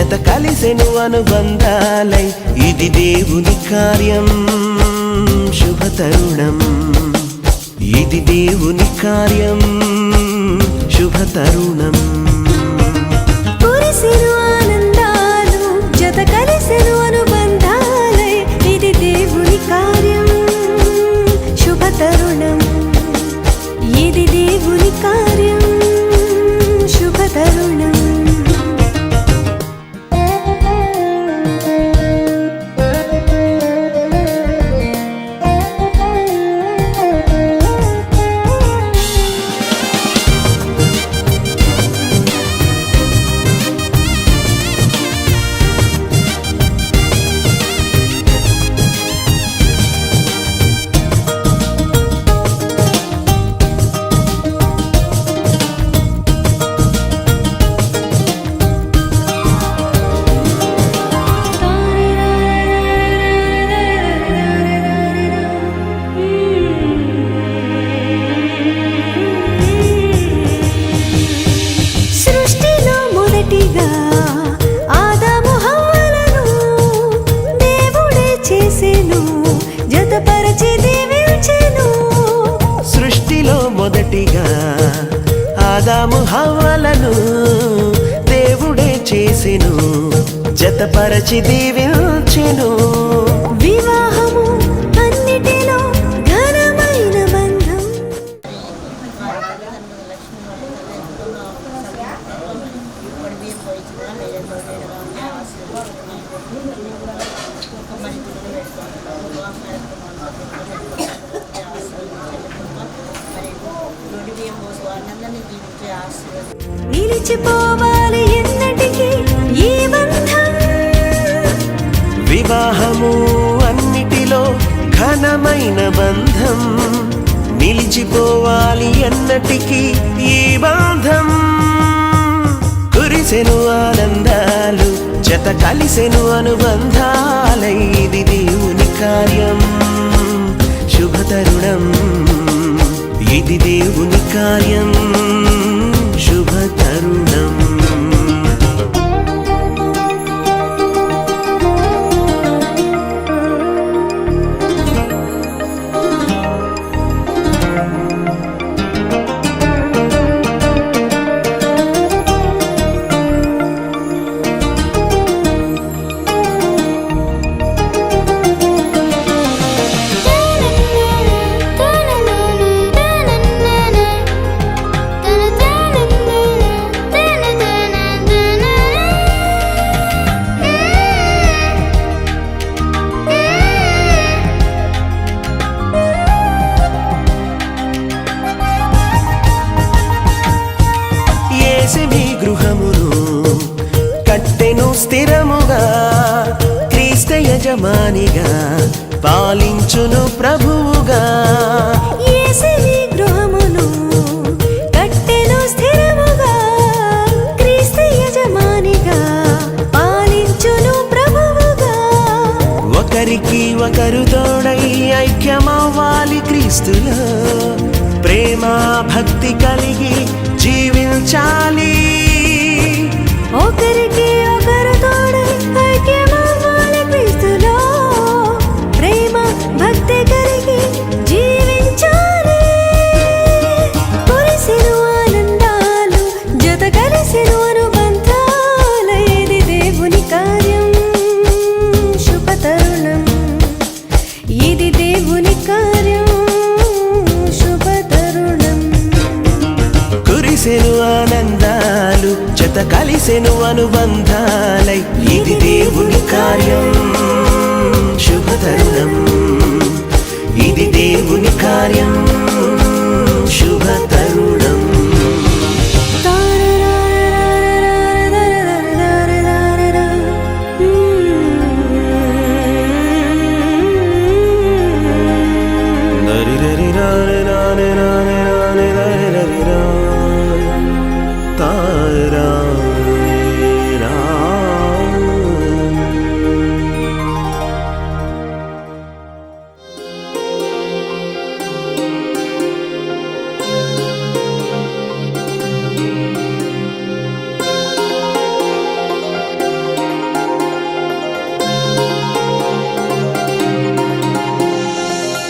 జత కలిసెను అనుబంధాలై ఇది దేవుని కార్యం శుభ తరుణం ఇది దేవుని కార్యం శుభ తరుణం కురిసెను ఆనందాలు జత కలిసెను అనుబంధాలై ఇది దేవుని కార్యం శుభ తరుణం ఇది దేవుని కార్యం శుభ తరుణం సృష్టిలో మొదటిగా ఆదాము హవ్వలను దేవుడే చేసెను జతపరచి దీవించెను వివాహము అన్నిటిలో ఘనమైన బంధం నిలిచిపోవాలి ఎన్నటికీ ఈ బంధం వివాహము అన్నిటిలో ఘనమైన బంధం నిలిచిపోవాలి ఎన్నటికీ ఈ బంధం కురిసెను ఆనందాలు జత కలిసెను అనుబంధాలై ఇది దేవుని కార్యం శుభ తరుణం ఇది దేవుని కార్యం శుభ తరుణం మీ గృహమును కట్టెను స్థిరముగా క్రీస్తు యజమానిగా పాలించును ప్రభువుగా యేసుని గృహమును కట్టెను స్థిరముగా క్రీస్తు యజమానిగా పాలించును ప్రభువుగా ఒకరికి ఒకరు తోడై ఐక్యమవ్వాలి క్రీస్తులో ప్రేమ భక్తి కలిగి జీవించాలి ఒకరికి ఒకరు తోడై ఐక్యమవ్వాలి క్రీస్తులో ప్రేమ భక్తి కలిగి జీవించాలి కురిసెను ఆనందాలు జత కలిసెను అనుబంధాలై ఇది దేవుని కార్యం శుభ తరుణం ఇది దేవుని కార్యం శుభ తరుణం కురిసెను ఆనందాలు జత కలిసెను అనుబంధాలై ఇది దేవుని కార్యం శుభ తరుణం ఇది దేవుని కార్యం శుభ తరుణం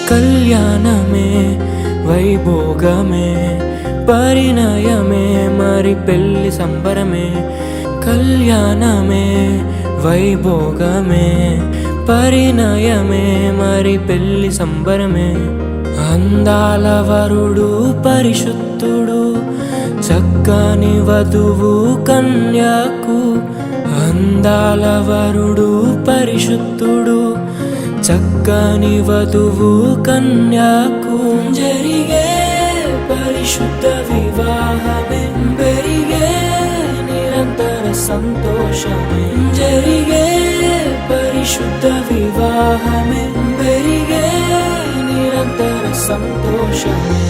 కళ్యాణమే వైభోగమే పరిణయమే మరి పెళ్లి సంబరమే. కళ్యాణమే వైభోగమే పరిణయమే మరి పెళ్లి సంబరమే. అందాల వరుడు పరిశుద్ధుడు చక్కని వధువు కన్యకు. అందాల వరుడు పరిశుద్ధుడు చక్కని వధువు కన్యకు. జరిగే పరిశుద్ధ వివాహమే పెరిగే నిరంతర సంతోషమే. జరిగే పరిశుద్ధ వివాహమే పెరిగే నిరంతర సంతోషమే.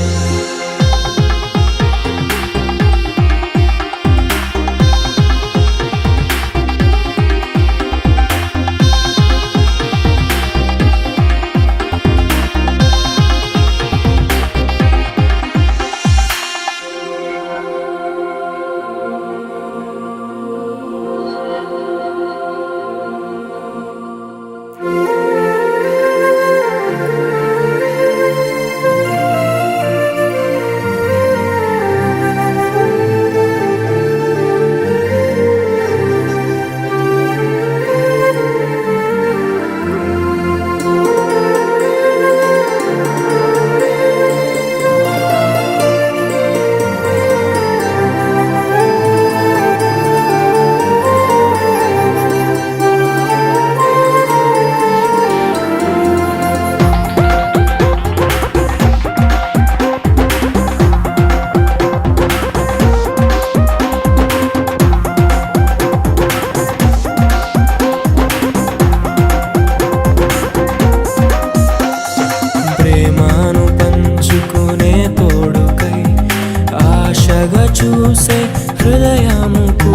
చూసే హృదయముకు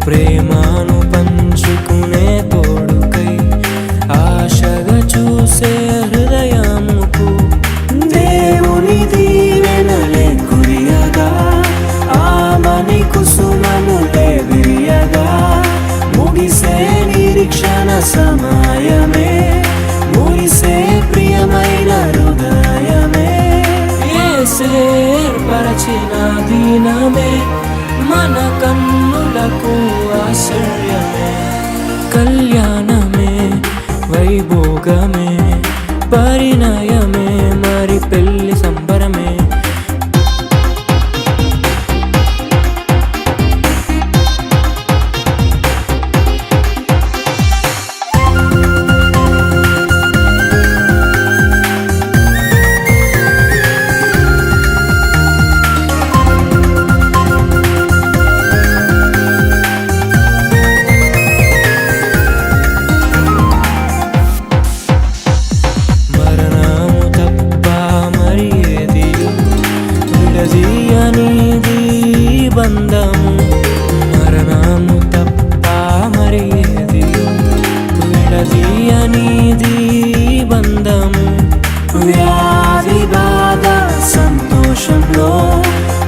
ప్రేమను పంచుకునే తోడుకై ఆశగా చూసే హృదయముకు. దేవుని దీవెనలే కురియగా ఆమని కుసుమనులే విరియగా ముగిసే నిరీక్షణ సమయమే మురిసే ప్రియమైన హృదయమే. ఏర్పరచిన దీనమే మన కన్నులకు ఆశ్చర్యమే. కళ్యాణమే వైభోగమే పరిణయమే మరి పెళ్లి సంబరమే. బంధము మరణము తప్ప మరి ఏది విడదీయనిది బంధము. వ్యాధి బాధ సంతోషంలో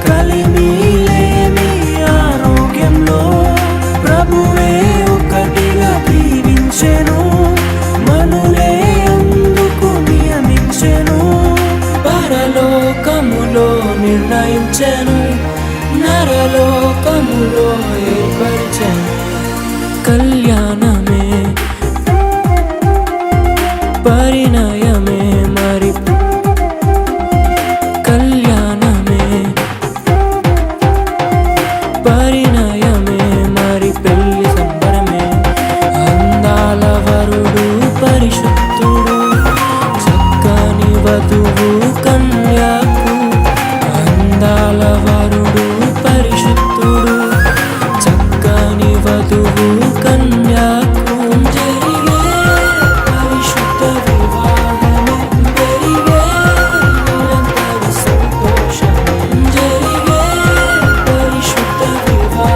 కలిమిలేని ఆరోగ్యంలో ప్రభువే ఒకటిగా దీవించెను మనులే అందుకు నియమించెను. పరలోకములో నిర్ణయించెను నరలోకములో ఏర్పరిచెను. కళ్యాణమే పరిణయమే మరి కళ్యాణమే పరిణయమే మరి పెళ్లి సంబరమే. అందాల వరుడు పరిశుద్ధుడు చక్కని వధువు కన్యకు. అందాల వరుడు పరిశుద్ధుడు చక్కని వధువు కన్యకు. జరిగే పరిశుద్ధ వివాహమే పెరిగే నిరంతర సంతోషమే. జరిగే పరిశుద్ధ వివాహమే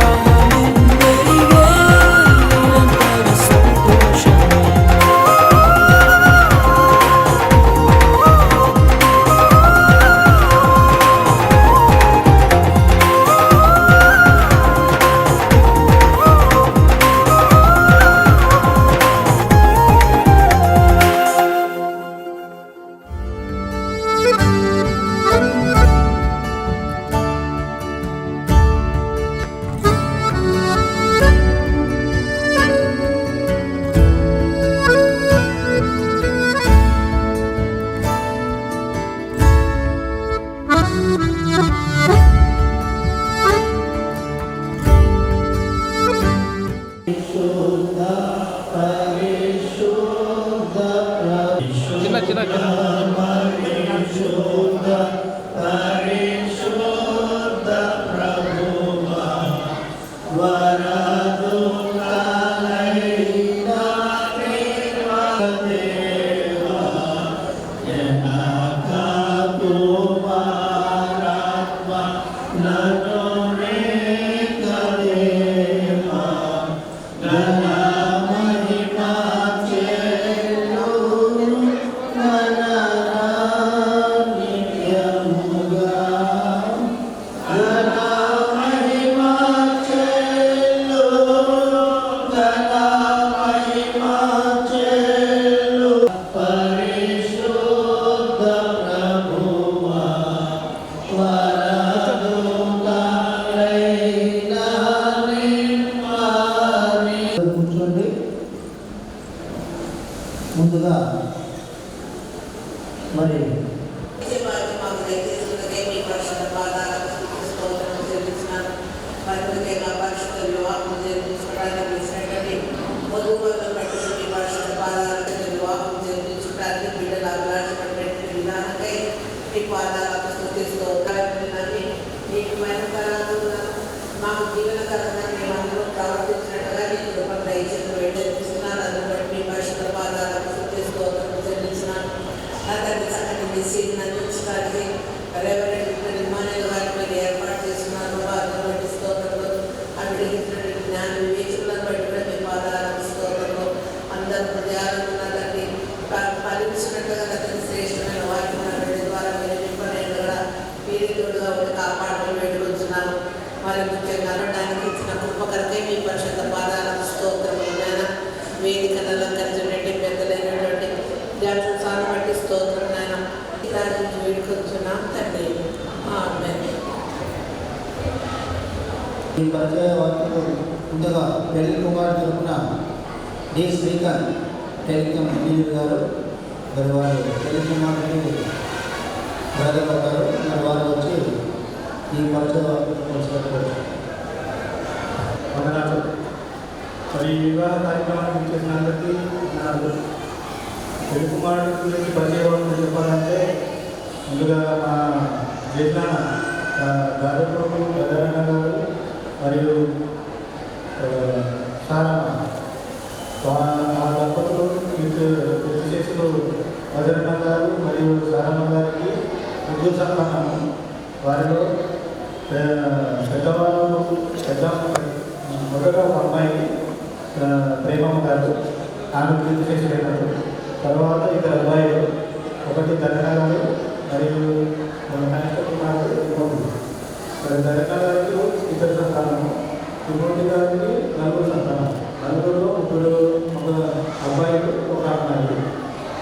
మరి ముఖ్యంగా పరిశుద్ధ వివాహం జరిపించుకోవడానికి ఇచ్చినటువంటి వధువులను పట్టుకుని పరిశుద్ధ పాదాలకు వివాహం జరిపించుకోవడానికి బిడ్డలు అభిలాషపడినటువంటి విధానంకై మీ పాదాలకు స్తుతిస్తూ కార్యక్రమాన్ని నీకు మహిమకరంగా మాకు జీవనకరంగా మేము అందరూ ప్రవర్తించినట్టుగా నీ కృపను దయచేసి వేడెత్తిస్తున్నాను. అందుని బట్టి మీ పరిశుద్ధ పాదాలకు స్తుతిస్తూ చెల్లించినాను. నా తండ్రి చక్కటి మెసేజ్ని అందించడానికి రెవరెండ్ ఇమ్మానుయేల్ గారి మీద ఏర్పాటు చేస్తున్నాను. వారిని బట్టి స్తోత్రంలో అభివృద్ధించినటువంటి జ్ఞాన వివేచనలను బట్టి కూడా మీ పాదాలకు స్తోత్రంలో అందరూ హృదయాలను తండ్రి ఫలించినట్టుగా తండ్రి శ్రేష్టమైన వాక్యం ద్వారా మీరు నింపలేనుగా మీరే తోడుగా ఉండి కాపాడడం వేడుకొచ్చున్నాను. మరి ముఖ్యంగా అనడానికి ఇచ్చిన కృపకరకై మీ పరిశుద్ధ పాదాలకు స్తోత్రములైన వేదికను అలంకరించినటువంటి పెద్దలైనటువంటి జాతసాన్ని బట్టి స్తోత్రమైన దాని నుంచి వేడుకొచ్చున్నాం తండ్రి. ఆమేన్. ఈ పరిచయ వార్తలు ముందుగా పెళ్లి కుమారుడు తరపున డి శ్రీకాంత్ టెలికాం ఇంజనీర్ గారు మరి వారు పెళ్లి కుమారుడికి బాధపడతారు. మరి వారు వచ్చి ఈ పరిచయ వార్తలు పంచుకుంటారు. వందనాలు. మరి వివాహ కార్యక్రమానికి చేసిన అందరికీ నాకు పెళ్లి కుమారుడి గురించి పరిచయం చెప్పాలంటే ముందుగా మా చేసిన దాదాపు గజారన్న గారు మరియు ఆ దంపతులు పెళ్లి చేసులు గజారన్న గారు మరియు సారమ్మ గారికి ముగ్గురు సంతానము. వారిలో పెద్దవాళ్ళు మొదట ఒక అమ్మాయి ప్రేమమ్మ గారు, ఆమె పెళ్లి చేసినారు. తర్వాత ఇద్దరు అబ్బాయిలు, ఒకటి ధనన గారు మరియు కనిష్ట కుమారుడు. మరి ధనన గారికి ఇద్దరు సంతానము, తిరుమూర్తి గారికి నలుగురు సంతానం. నలుగురులో ముగ్గురు ఒక అబ్బాయిలు ఒక అమ్మాయి.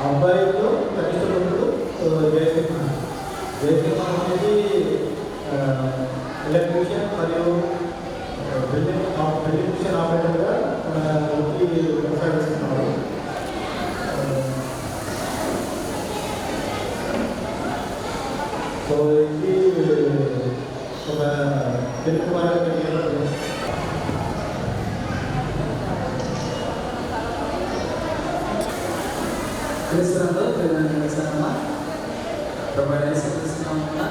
అబ్బాయిలో కనిష్ట కుమారుడు జయసింహ. జయసింహ అనేది ఎలక్ట్రీషియన్ మరియు బిల్డింగ్ మిషన్ ఆపరేటర్గా కొనసాగిస్తున్నారు. సో ఇది ఒక తెలుగు వారి క్రీస్తునందు ప్రియమైన ప్రభువైన యేసుక్రీస్తు నామమున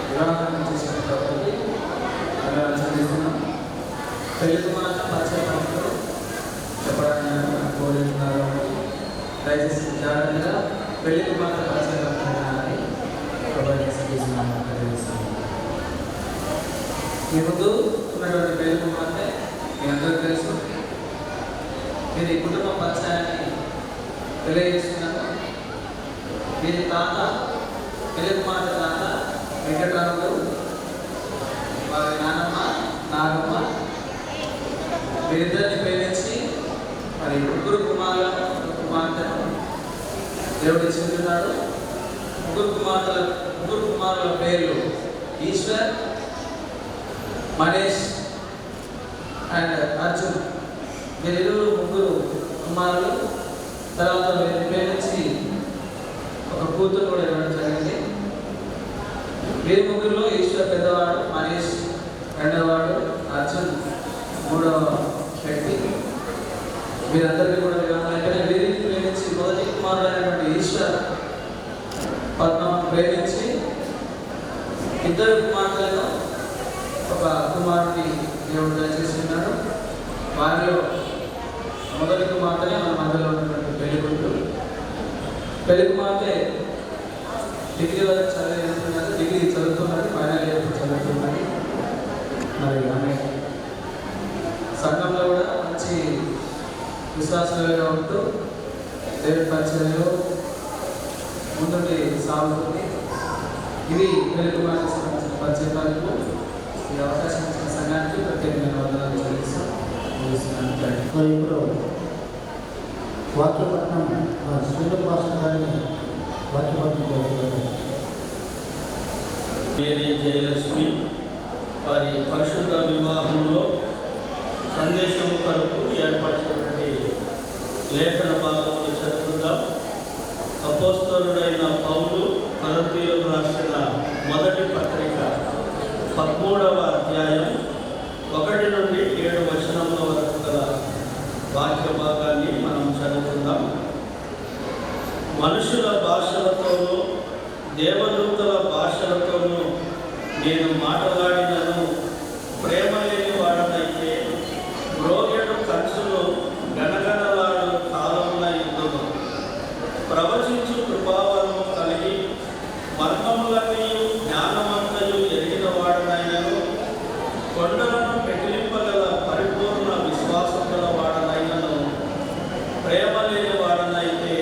వివాహం చేసిన ప్రభువుకి వందనాలు చెల్లిస్తున్నాం. పెళ్లి కుమారుల పరిచయ పద్ధతులు చెప్పడానికి కోరుతున్నారు. దయచేసి జాగ్రత్తగా పెళ్లి కుమారుల పరిచయ పద్ధతులని ప్రభువైన యేసుక్రీస్తు నామమున తెలియజేస్తున్నాం. మీ ముందు ఉన్నటువంటి పెళ్లి కుమార్తె మీ అందరికీ తెలుసు. మీరు ఈ కుటుంబ పరిచయాన్ని తెలియజేస్తున్నాను. వీరి తాత పెళ్లి కుమార్తె తాత వెంకటరాముడు, వారి నాన్నమ్మ నాగమ్మ, వీరిద్దరిని ప్రేమించి మరి ముగ్గురు కుమార్తెను దేవుడు చెందుతున్నాడు. ముగ్గురు కుమారుల పేర్లు ఈశ్వర్, మనీష్ అండ్ అర్జున్. వీరిరువురు ముగ్గురు కుమారులు. తర్వాత వీరిని ప్రేమించి ఒక కూతురు కూడా ఇవ్వడం జరిగింది. వీరి ముగ్గురులో ఈశ్వర్ పెద్దవాడు, మనీష్ రెండవవాడు, అర్జున్ మూడవ వ్యక్తి. వీరందరికీ కూడా వివాహం అయిపోయిన. వీరిని ప్రేమించి మొదటి కుమారుడు అయినటువంటి ఈశ్వర్ పద్మను ప్రేమించి ఇద్దరు కుమార్తెలను ఒక కుమారుడిని దేవుడు దయచేసి ఉన్నాడు. వారిలో మొదటి కుమార్తెనే మన మధ్యలో ఉన్నటువంటి పెళ్లి కొడుకు. పెళ్లి కుమార్తె డిగ్రీ వరకు చదివిస్తున్నారు, డిగ్రీ చదువుతున్నది, ఫైనల్ ఇయర్ చదువుతున్నది. మరి ఆమె సంఘంలో కూడా మంచి విశ్వాసంగా ఉంటూ దేవుడి పరిచయంలో ముందుండి సాగుతుంది. ఇది పెళ్లి కుమార్తె సంబంధించిన పరిచయాలకు ఈ అవకాశం ఇచ్చిన సంఘానికి ప్రత్యేకమైన వందనాలు చెల్లిస్తున్నాను. ఇప్పుడు వాక్యపట్నం శ్రీనివాస గారిని వాక్యపట్నం చేస్తున్నారు. మేరీ జయలక్ష్మి వారి పరిశుద్ధ వివాహంలో సందేశం కొరకు ఏర్పరిచినటువంటి లేఖన భాగంలో చదువుకుందాం. అపోస్తలుడైన పౌలు కొరింథీయులకు రాసిన మొదటి పత్రిక 13వ అధ్యాయం 1 నుండి 7 వచనముల వరకు గల వాక్య భాగాన్ని మనం చదువుకుందాం. మనుషుల భాషలతోనూ దేవదూతల భాషలతోనూ నేను మాట్లాడినను ప్రేమ లేని వాడనైతే మ్రోగెడు కంచులు గనగనలాడు కాలముల యుద్ధము ప్రవచించు కృపావరము కలిగి మర్మములన్నీ జ్ఞానమంతయు ఎరిగిన వాడనైనను కొండలను పెకిలింపగల పరిపూర్ణ విశ్వాసం గల వాడనైనను ప్రేమ లేని వాడనైతే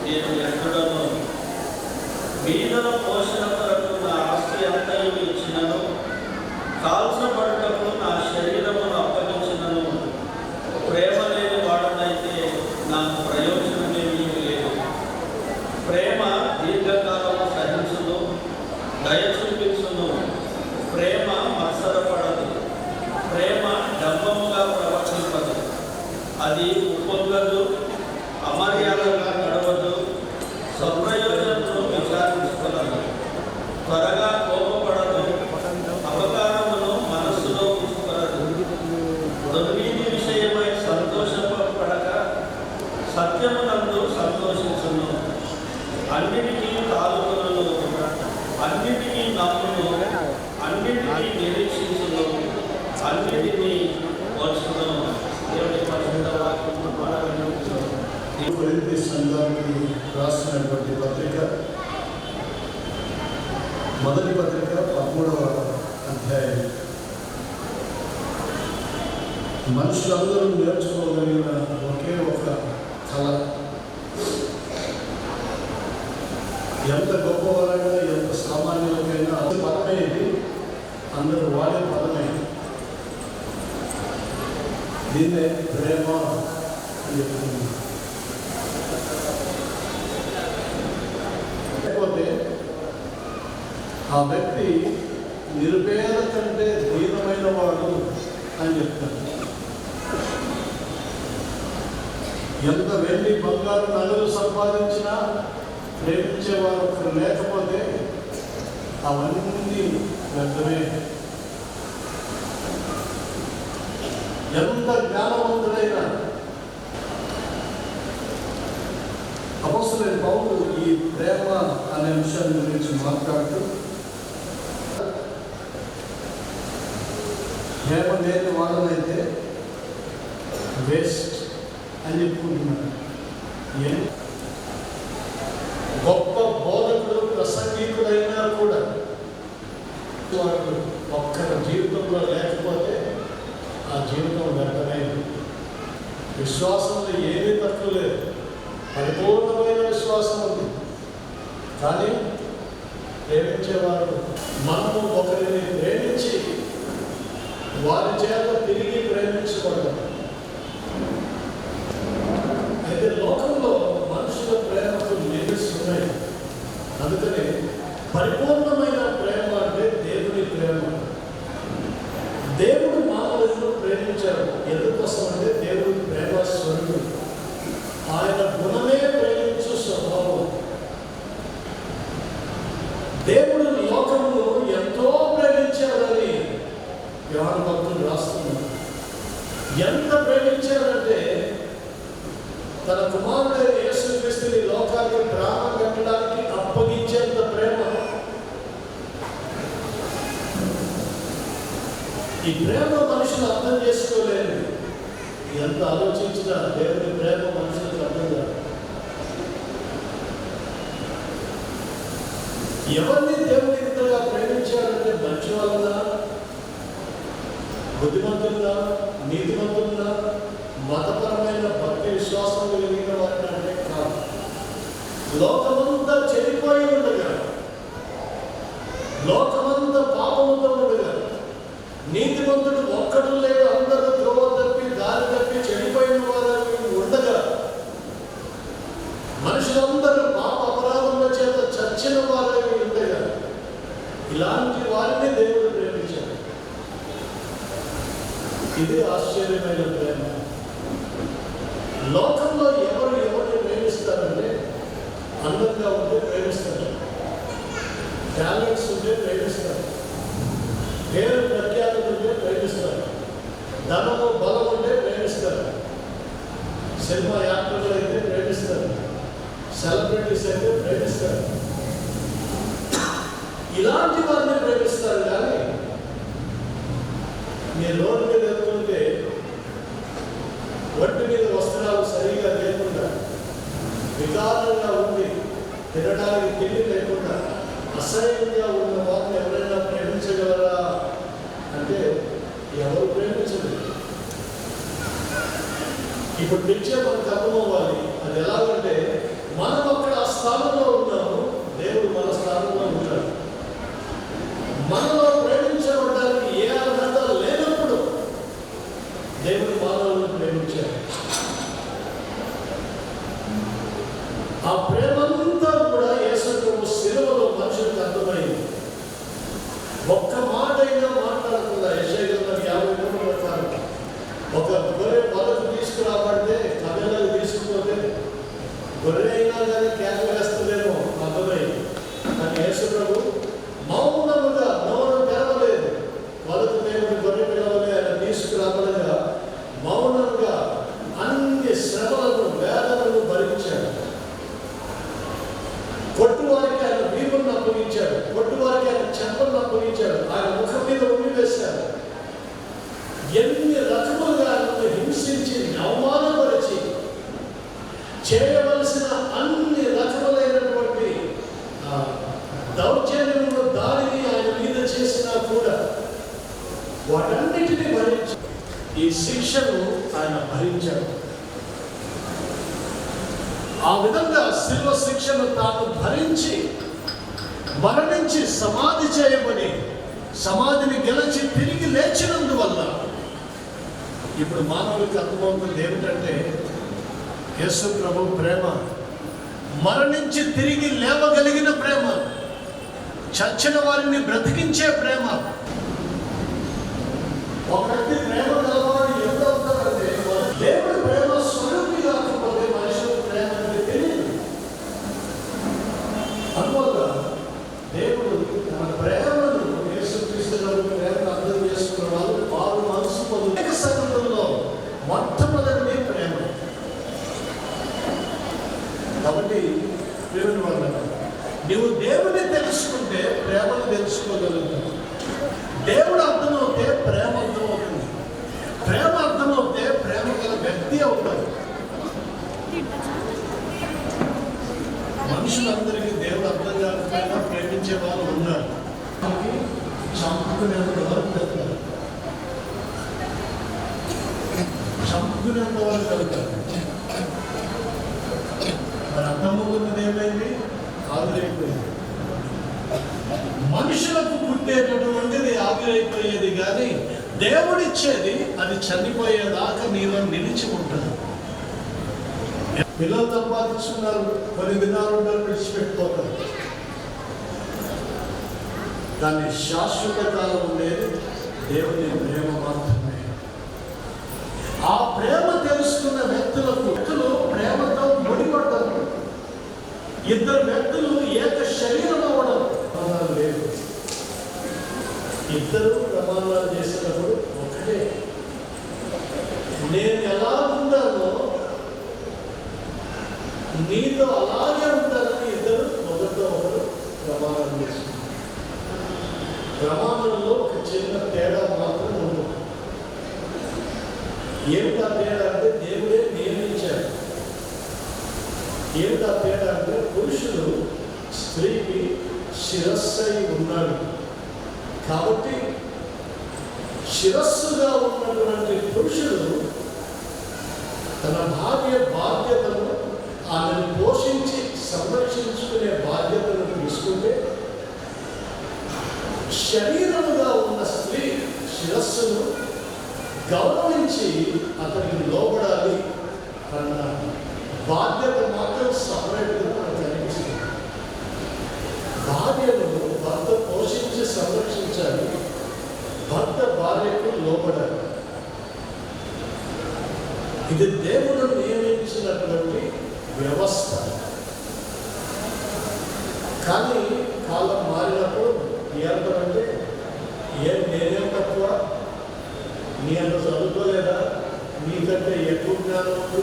నేను ఎక్కడను బీదల పోషణ కొరకు నా ఆస్తి అంతయు ఇచ్చినను కాల్చబడుటకు నా శరీరమును అప్పగించినను ప్రేమ లేని వాడనైతే నాకు ప్రయోజనమేమీ లేదు. ప్రేమ దీర్ఘకాలము సహించును, దయ చూపించును. ప్రేమ మత్సరపడదు, ప్రేమ డంబముగా ప్రవర్తింపదు. అది ఉప్పొంగదు, అమర్యాదగా నడవదు, స్వప్రయోజనమును విచారించుకోలేదు, త్వరగా కోపపడదు, అపకారమును మనస్సులో ఉంచుకోలేదు, దుర్నీతి విషయమై సంతోషపడక సత్యమునందు సంతోషించును. అన్నిటికీ తాలుకొనును, అన్నిటికీ నమ్మును, అన్నిటికీ నిరీక్షించును, అన్నిటినీ వచ్చును. దేవుని పరిశుద్ధ వాక్యమును పాడగలుగుతున్నాను. కొరింథీ సంఘానికి రాసినటువంటి పత్రిక, మొదటి పత్రిక 13వ అధ్యాయం. మనుషులందరూ నేర్చుకోగలిగిన ఒకే ఒక కళ, ఎంత గొప్పవారైనా ఎంత సామాన్యులకైనా పదమే ఇది, అందరూ వాడే పదమే. దీన్నే ప్రేమ అని చెప్తుంది. లేకపోతే ఆ వ్యక్తి నిరుపేద కంటే దీనమైన వాడు అని చెప్తాడు. ఎంత వెండి బంగారు నగలు సంపాదించినా ప్రేమించేవారు ఒకరు లేకపోతే అవన్నీ వ్యర్థమే. ఎంత జ్ఞానవంతుడైనా అపొస్తలుడైన పౌలు ఈ ప్రేమ అనే విషయం గురించి మాట్లాడుతూ, ప్రేమ లేని వాళ్ళనైతే వేస్ట్ అని చెప్పుకుంటున్నాడు. గొప్ప బోధకుడు ప్రసంగికుడైనా కూడా వాడు ఒక్కరి జీవితంలో లేకపోతే ఆ జీవితం వ్యర్థమైంది. విశ్వాసంలో ఏమీ తక్కువ లేదు, పరిపూర్ణమైన విశ్వాసం ఉంది. కానీ ప్రేమించేవారు, మనము ఒకరిని ప్రేమించి వారి చేత తిరిగి ప్రేమించకూడదు. అయితే లోకంలో మనుషుల ప్రేమకు లిమిట్స్ ఉన్నాయి. అందుకని పరిపూర్ణమైన ప్రేమ అంటే దేవుని ప్రేమ. దేవుడు మానవులను ప్రేమించాడు. ఎందుకోసం అంటే దేవుడి ప్రేమ స్వరూపుడు. ఆయన గుణమే ప్రేమించు స్వభావం. దేవుడు లోకమును ఎంతో ప్రేమించాడని యోహాను భక్తుడు రాస్తున్నాడు. ఎంత ప్రేమించాడంటే తన కుమారుడైన యేసుక్రీస్తుని లోకానికి ప్రాణం పెట్టడానికి అప్పగించేంత ప్రేమ. ఈ ప్రేమ మనుషులు అర్థం చేసుకోలేరు. ఎంత ఆలోచించినా దేవుని ప్రేమ మనుషులకు అర్థం కాదు. ఎవరిని దేవుని ఇంతగా ప్రేమించాడంటే మంచి వాళ్ళ, బుద్ధిమంతులుగా, నీతిమంతులుగా, మతపరమైన భక్తి విశ్వాసం కలిగిన వారిని అంటే కాదు. లోకమంతా చెడిపోయి ఉండగా, లోకమంతా పాపముతో ఉండగా, నీతిమంతుడు ఒక్కడు లేడు, అందరూ త్రోవ తప్పి దారి తప్పి చెడిపోయిన వారు ఉండగా, మనుషులందరూ పాప అపరాధముల చేత చచ్చిన వారు ఉండగా, ఇలాంటి వారిని దేవుడు ప్రేమించాడు. ఇది ఆశ్చర్యమైన ప్రేమ. లోకంలో ఎవరు ఎవరిని ప్రేమిస్తారంటే, అందంగా ఉంటే ప్రేమిస్తారు, టాలెంట్స్ ఉంటే ప్రేమిస్తారు, పేరు ప్రఖ్యాతులు ఉంటే ప్రేమిస్తారు, సినిమా యాక్టర్లు అయితే ప్రేమిస్తారు, సెలబ్రిటీస్ అయితే ప్రేమిస్తారు, ఇలాంటి వారిని ప్రేమిస్తారు. కానీ మీరు రోడ్డు మీద వెళ్తుంటే ఒంటి మీద వస్త్రాలు సరిగా లేకుండా, వికారంగా ఉండి, తినడానికి తిండి లేకుండా, అసహ్యంగా ఉన్న వారిని ఎవరైనా ప్రేమించగలరా అంటే ఎవరు ప్రేమించలేదు. ఇప్పుడు పిచ్చే మనకు అర్థమవ్వాలి. అది ఎలాగంటే మనం అక్కడ ఆ స్థానంలో ఉన్నాము, దేవుడు మన స్థానంలో ఉంటాడు. మనలో ప్రేమించబడడానికి ఏ అర్హత లేనప్పుడు దేవుడు మానవులను ప్రేమించాడు. ఆ ప్రేమంతా కూడా యేసు ప్రభు శిలువలో మనుషులకు అర్థమైంది. ఒక్క మాట అయినా మాట్లాడకుండా యెషయా 53 ప్రకారం ఒక గొర్రె బలకు తీసుకురాబడితే కబెలకు తీసుకుపోతే గొర్రె అయినా కానీ కేక వేస్తుందేమో అర్థమైంది. కానీ యేసు ప్రభు మౌనముగా మౌనం తెరవలేదు. బలకు దేవుడు గొర్రె పిల్లవలే ఆయన తీసుకురాబడగా మౌనంగా అన్ని శ్రమలను వేదనలను భరించాడు. కొట్టువారికి ఆయన వీపులను అప్పగించాడు, కొట్టువారికి ఆయన చెంపలను అప్పగించాడు, ఆయన ముఖం మీద ఉమ్మి వేశాడు. ఎన్ని రకములుగా ఆయనను హింసించి అవమానపరిచి చేయవలసిన అన్ని రకములైనటువంటి దౌర్జన్యములు దాడిని ఆయన మీద చేసినా కూడా వాటన్నిటినీ భరించి ఈ శిక్షను ఆయన భరించాడు. ఆ విధంగా శిల్వ శిక్షను తాను భరించి మరణించి సమాధి చేయబడి సమాధిని గెలిచి తిరిగి లేచినందువల్ల ఇప్పుడు మానవుడికి అర్థమవుతుంది ఏమిటంటే యేసు ప్రభు ప్రేమ మరణించి తిరిగి లేవగలిగిన ప్రేమ, చచ్చిన వారిని బ్రతికించే ప్రేమ. ఒక వ్యక్తి ప్రేమ గలవాడు ఎప్పుడు అవుతాడంటే దేవుడి ప్రేమ స్వరూపి కాకపోతే మనుషులకు ప్రేమ అంటే తెలియదు. అందువల్ల దేవుడు తన ప్రేమను యేసుక్రీస్తులో ప్రేమను అర్థం చేసుకున్న వారు మనసు పొందే సంగతుల్లో మొట్టమొదటి ప్రేమ. కాబట్టి ప్రేమను వల్ల నీవు దేవుని తెలుసుకుంటే ప్రేమను తెలుసుకోగలుగుతావు. దేవుడు అర్థమవుతే ప్రేమ అర్థమవుతుంది, ప్రేమ అర్థమవుతే ప్రేమ గల వ్యక్తి అవుతాడు. మనుషులందరికీ దేవుడు అర్థం కాకపోయినా ప్రేమించే వాళ్ళు ఉన్నారు. చంపుకునేంత వరకు వెళ్తారు, చంపుకునేంత వరకు వెళ్తారు. మరి అర్థమవుతున్నది ఏమైంది? ఆవిరైపోయింది. మనుషులకు పుట్టేటటువంటిది ఆవిరైపోయేది, కానీ దేవుడిచ్చేది అది చనిపోయేదాకా నీలో నిలిచి ఉంటుంది. పిల్లలు సంపాదించుకున్నారు, కొన్ని దినాలు విడిచిపెట్టిపోతారు. దాన్ని శాశ్వత కాలం ఉండేది దేవుని ప్రేమ మాత్రమే. ఆ ప్రేమ తెలుసుకున్న వ్యక్తులు ప్రేమతో ముడిపడ్డారు. ఇద్దరు వ్యక్తులు ఏక శరీరం అవ్వడం లేదు. ఇద్దరు ప్రమాణాలు చేసినప్పుడు ఒకటే. నేను ఎలా ఉంటానో నీతో అలాగే ఉంటానని ఇద్దరు ఒకరితో ఒకరు ప్రమాణం చేస్తున్నారు. ప్రమాణంలో ఒక చిన్న తేడా మాత్రం ఉంటుంది. ఏమిటా తేడా అంటే దేవుడే నియమించాడు. ఏమిటా తేడా అంటే పురుషుడు స్త్రీకి శిరస్సై ఉన్నాడు. కాబట్టి శిరస్సుగా ఉన్నటువంటి పురుషుడు తన భార్య బాధ్యతను, ఆమెను పోషించి సంరక్షించుకునే బాధ్యతను తీసుకుంటే, శరీరముగా ఉన్న స్త్రీ శిరస్సును గౌరవించి అతనికి లోబడాలి అన్న బాధ్యత మాత్రం సపరేట్గా మనకు అనిపిస్తుంది. భార్యను భర్త పోషించి సంరక్షించాలి, భర్త భార్యకు లోబడాలి. ఇది దేవుడు నియమించినటువంటి వ్యవస్థ. కానీ కాలం మారినప్పుడు ఏమంటారంటే, నేనేం తక్కువ, నీ అంత చదువుకోలేదా, నీకంటే ఎక్కువ జ్ఞానం ఉంది,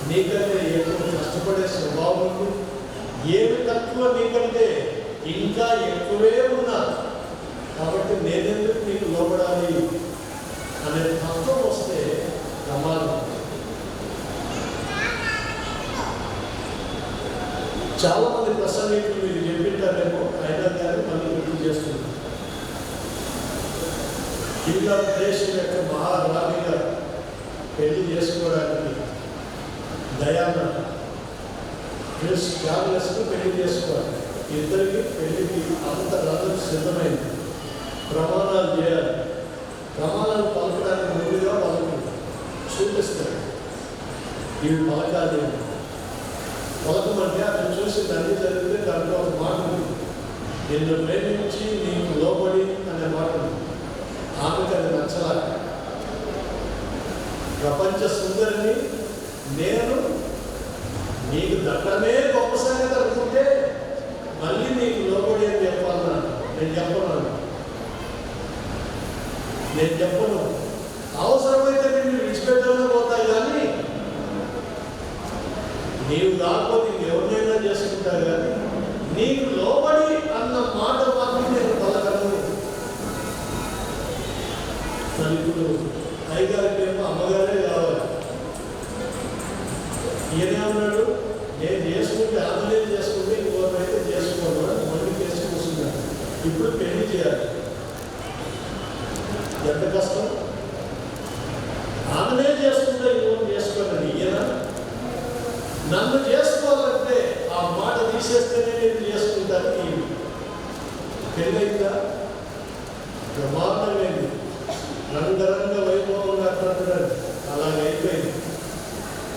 నీకంటే ఎక్కువ కష్టపడే స్వభావం ఉంది. ఏమి తక్కువ నీకంటే ఇంకా ఎక్కువే ఉన్నా, కాబట్టి నేనెందుకు నీకు లోబడాలి అనే తత్వం వస్తే ప్రమాదం. చాలా మంది ప్రసంగికులు మీరు చెప్పింటారేమో, అయినా కానీ మళ్ళీ గుర్తు చేస్తున్నారు. ఇంగ్లాండ్ దేశం యొక్క మహారాణిగా పెళ్లి చేసుకోవడానికి డయానా ప్రిన్స్ చార్లెస్కు పెళ్లి చేసుకోవాలి. ఇద్దరికి పెళ్లికి అంత రథం సిద్ధమైంది. ప్రమాణాలు చేయాలి. ప్రమాణాలు పలకడానికి ముందుగా వాళ్ళకి చూపిస్తారు. ఇవి పలకాలి. పలకమంటే అతను చూసి అన్ని జరిగితే దాంట్లో ఒక మాట ఉంది, నిన్ను ప్రేమించి నీకు లోబడి అనే మాట ఉంది. ఆమెకు అది నచ్చలాలి. ప్రపంచ సుందరిని నేను నీకు దక్కడమే గొప్ప సంగతి అనుకుంటే మళ్ళీ నీకు లోబడి అని చెప్పాలన్నాను. నేను చెప్పను. అవసరమైతే నేను విడిచిపెట్టడం పోతాయి, కానీ నీవు కాకపోతే ఎవరినైనా చేసుకుంటా, కానీ నీకు లోబడి అన్న మాట మాత్రం నేను పలకను. ఇప్పుడు అయ్యగారికి ఏమో అమ్మగారే కావాలి. ఈయనే ఉన్నాడు, నేను చేసుకుంటే ఆమె చేసుకుంటే ఇంకోరైతే చేసుకోను అని మళ్ళీ చేసి కూర్చున్నాడు. ఇప్పుడు పెళ్లి చేయాలి. ఎంత కష్టం. ఆమెనే చేసుకుంటే ఇంకోటి చేసుకోవాలని ఈయన నన్ను చేసుకోవాలంటే ఆ మాట తీసేస్తేనే నేను చేసుకుంటాను. పెళ్ళైందా? ప్రమాదమైంది. రంగరంగ వైభవంగా అంటున్నాడు. అలాగైపోయింది.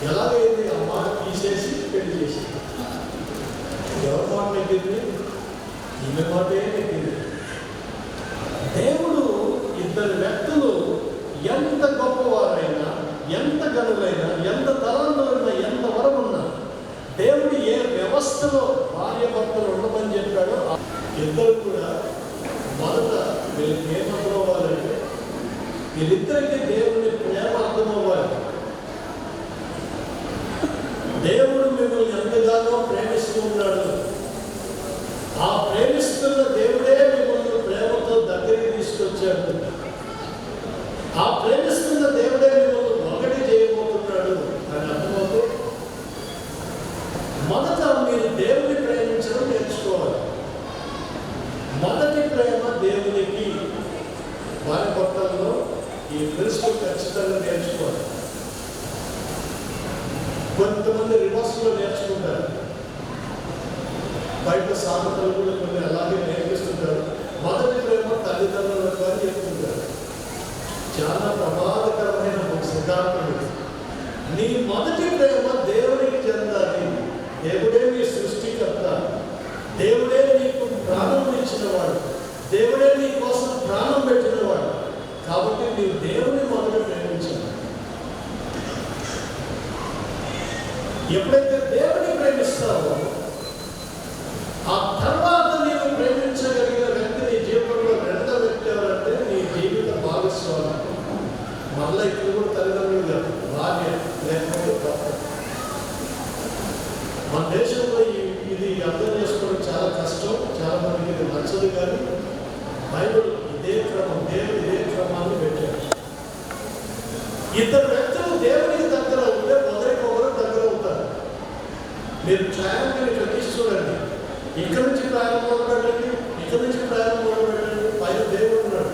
ఎలాగైంది? ఆ మాట తీసేసి పెళ్లి చేసి ఎవరి మాట నెగ్గింది? ఈమె మాటే నెగ్గింది. దేవుడు ఇద్దరు వ్యక్తులు ఎంత గొప్పవారైనా, ఎంత గనులైనా, ఎంత తలంతులైనా, ఎంత వరమున్నా, దేవుడు ఏ వ్యవస్థలో భార్య భర్తలు ఉండమని చెప్పాడో ఇద్దరు కూడా మొదట వీళ్ళకి ఏమర్థమవ్వాలంటే వీళ్ళిద్దరికీ దేవుని ప్రేమ అర్థమవ్వాలి. దేవుడు మిమ్మల్ని ఎంతగానో ప్రేమిస్తూ ఉన్నాడు. ఆ ప్రేమిస్తున్న దేవుడే మిమ్మల్ని ప్రేమతో దగ్గరికి తీసుకొచ్చాడు. ఆ ప్రేమిస్తున్న దేవుడే మిమ్మల్ని ఒకటి చేయబోతున్నాడు అని అర్థమవుతూ మొదట మీరు దేవుని ప్రేమించడం నేర్చుకోవాలి. మొదటి ప్రేమ దేవునికి భార్య భర్తల్లో ఈ ప్రిన్సిపల్ ఖచ్చితంగా నేర్చుకోవాలి. కొంతమంది రివర్స్లో నేర్చుకుంటారు. బయట సాధనలు కూడా కొన్ని అలాగే నేర్పిస్తుంటారు. మొదటి ప్రేమ తల్లిదండ్రుల ద్వారా చెప్తుంటారు. చాలా ప్రమాదకరమైన ఒక సిద్ధాంతం. నీ మొదటి ప్రేమ దేవునికి చెందాలి. దేవుడే నీ సృష్టికర్త. దేవుడే నీకు ప్రాణం ఇచ్చినవాడు. దేవుడే నీ కోసం ప్రాణం పెట్టినవాడు. కాబట్టి నీవు దేవుని మొదట ప్రేమించాలి. ఎప్పుడైతే దేవుని ప్రేమిస్తావో ఆ తర్వాత నీవు ప్రేమించగలిగిన వ్యక్తి నీ జీవితంలో రెండో వ్యక్తి ఎవరంటే నీ జీవిత భాగస్వామి. మళ్ళీ ఇప్పుడు కూడా తల్లిదండ్రులు కాదు, భార్య లేకపోతే భర్త. మన దేశంలో ఇది అర్థం చేసుకోవడం చాలా కష్టం. చాలా మందికి ఇది నచ్చదు. కానీ బైబిల్ ఇదే క్రమం, దేవుడు ఇదే క్రమాన్ని పెట్టాడు. ఇద్దరు వ్యక్తులు దేవునికి దగ్గర ఉంటే ఒకరికొకరు దగ్గర అవుతారు. మీరు ట్రయాంగిల్ ఇట్లా తీసి చూడండి. ఇక్కడ నుంచి ప్రయాణం మొదలుపెట్టండి, ఇక్కడ నుంచి ప్రయాణం మొదలుపెట్టండి. పైన దేవుడు ఉన్నాడు.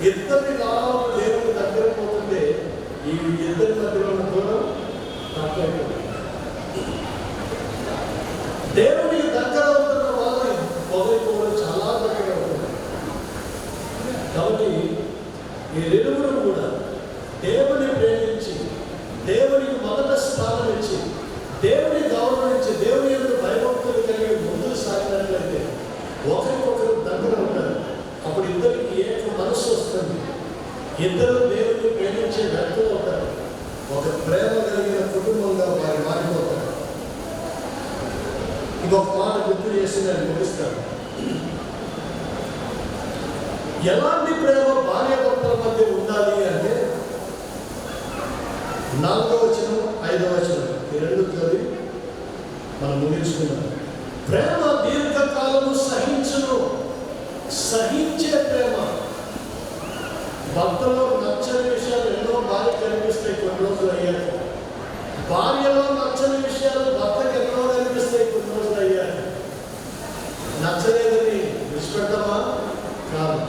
ఇద్దరిని లాభం దేవుని దగ్గర పోతుంటే ఈ ఇద్దరి మధ్యలో ఉన్న దూరం తప్పైపోతుంది. దేవునికి దగ్గర అవుతున్న వాళ్ళు ఒకరికొకరు చాలా దగ్గర అవుతుంది. కాబట్టి మీరిరువురు కూడా దేవుని ప్రేమించి, దేవునికి మొదట స్థానం ఇచ్చి, దేవుని గౌరవించి, దేవుని యొక్క భయభక్తులు కలిగి ముందుకు సాగినట్లయితే ఒకరికొకరు దగ్గర ఉంటారు. అప్పుడు ఇద్దరికి ఏక మనసు వస్తుంది. ఇద్దరు దేవుని ప్రేమించే వ్యక్తులు అవుతారు. ఒక ప్రేమ కలిగిన కుటుంబంగా వారు మారిపోతారు. ఇంకొక మాట గుర్తు చేసి నేను ముగిస్తాను. ఎలాంటి ప్రేమ భార్య భర్తల మధ్య ఉండాలి అంటే 4వ వచనం 5వ వచనం ఈ రెండు మనం ముగించుకున్నాం. ప్రేమ దీర్ఘకాలము సహించును. సహించే ప్రేమ. భర్తలో నచ్చని విషయాలు ఎన్నో భార్య కనిపిస్తాయి కొన్ని రోజులు అయ్యాక. భార్యలో నచ్చని విషయాలు భర్తకి ఎన్నో కనిపిస్తాయి కొన్ని రోజులు అయ్యాక. నచ్చలేదని విడిచిపెట్టమా? కాదు.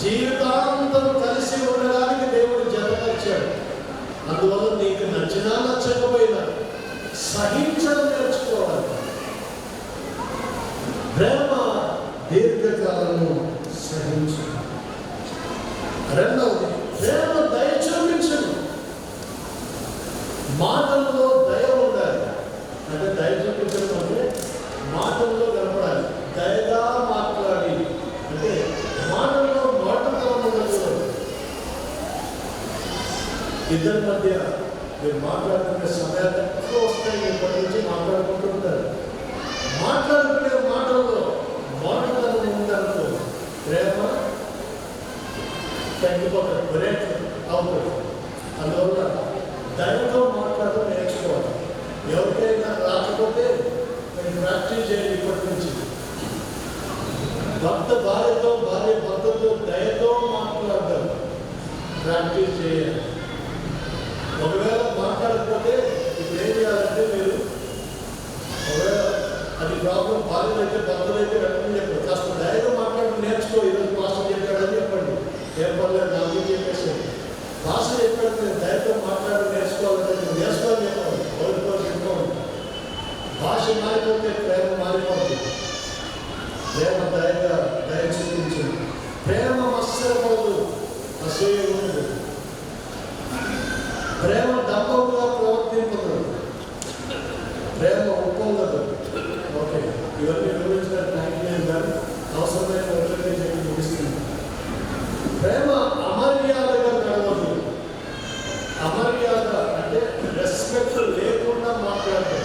జీవితాంతం కలిసి ఉండడానికి దేవుడు జన్మనిచ్చాడు. అందువల్ల నీకు నచ్చినా నచ్చకపోయినా సహించడం నేర్చుకోవాలి. ప్రేమ దీర్ఘకాలము సహించు. రెండవది, ప్రేమ దయ చూపించను. మాటల్లో దయ ఉండాలి. అంటే దయ చూపించడం అంటే మాటల్లో కనపడాలి. దయగా మాట్లాడి అంటే మాటల్లో మాటతనం ఉండదు. ఇద్దరి మధ్య మీరు మాట్లాడుకునే సమయాలు ఎక్కువ వస్తాయి. ఇప్పటి నుంచి మాట్లాడుకుంటూ ఉంటారు. మాట్లాడుకునే మాటల్లో మాటతనం ఉందనుకో ప్రేమ తగ్గిపోతుంది, బ్రేక్ అవుతుంది. అందువల్ల దయతో మాట్లాడడం నేర్చుకోవాలి. ఎవరికైనా రాకపోతే నేను ప్రాక్టీస్ చేయాలి ఇప్పటి నుంచి. భర్త భార్యతో, భార్య భర్తతో దయతో మాట్లాడడం ప్రాక్టీస్ చేయాలి. ఒకవేళ మాట్లాడకపోతే ఇప్పుడు ఏం చేయాలంటే మీరు ఒకవేళ అది ప్రాబ్లం భార్యదైతే భర్తదైతే వెంటనే చెప్పండి. కాస్త దయగా మాట్లాడడం నేర్చుకో. ఈరోజు మాస్టర్ చెప్పాడని చెప్పండి. ఏం పర్లేదు నాకు చెప్పేసి భాష చెప్పాడు. నేను దయతో మాట్లాడడం నేర్చుకోవాలంటే నువ్వు నేర్చుకోవాలి చెప్పాలి. ఎవరితో చెప్పుకోవాలి. భాష మారిపోతే ప్రేమ మారిపోతుంది. ప్రేమ దయగా దయ చూపించు. ప్రేమ మత్సరపడదు, అసూయ ఉండదు. ప్రేమ దంపంగా ప్రవర్తింపదు. ప్రేమ ఒప్పుకోదు. ఓకే, ఇవన్నీ వివరించిన థ్యాంక్ యూ గారు. అవసరమైన ఒకటే చెప్పి ముగిస్తుంది. ప్రేమ అమర్యాదగా నడవదు. అమర్యాద అంటే రెస్పెక్ట్ లేకుండా మాట్లాడదు.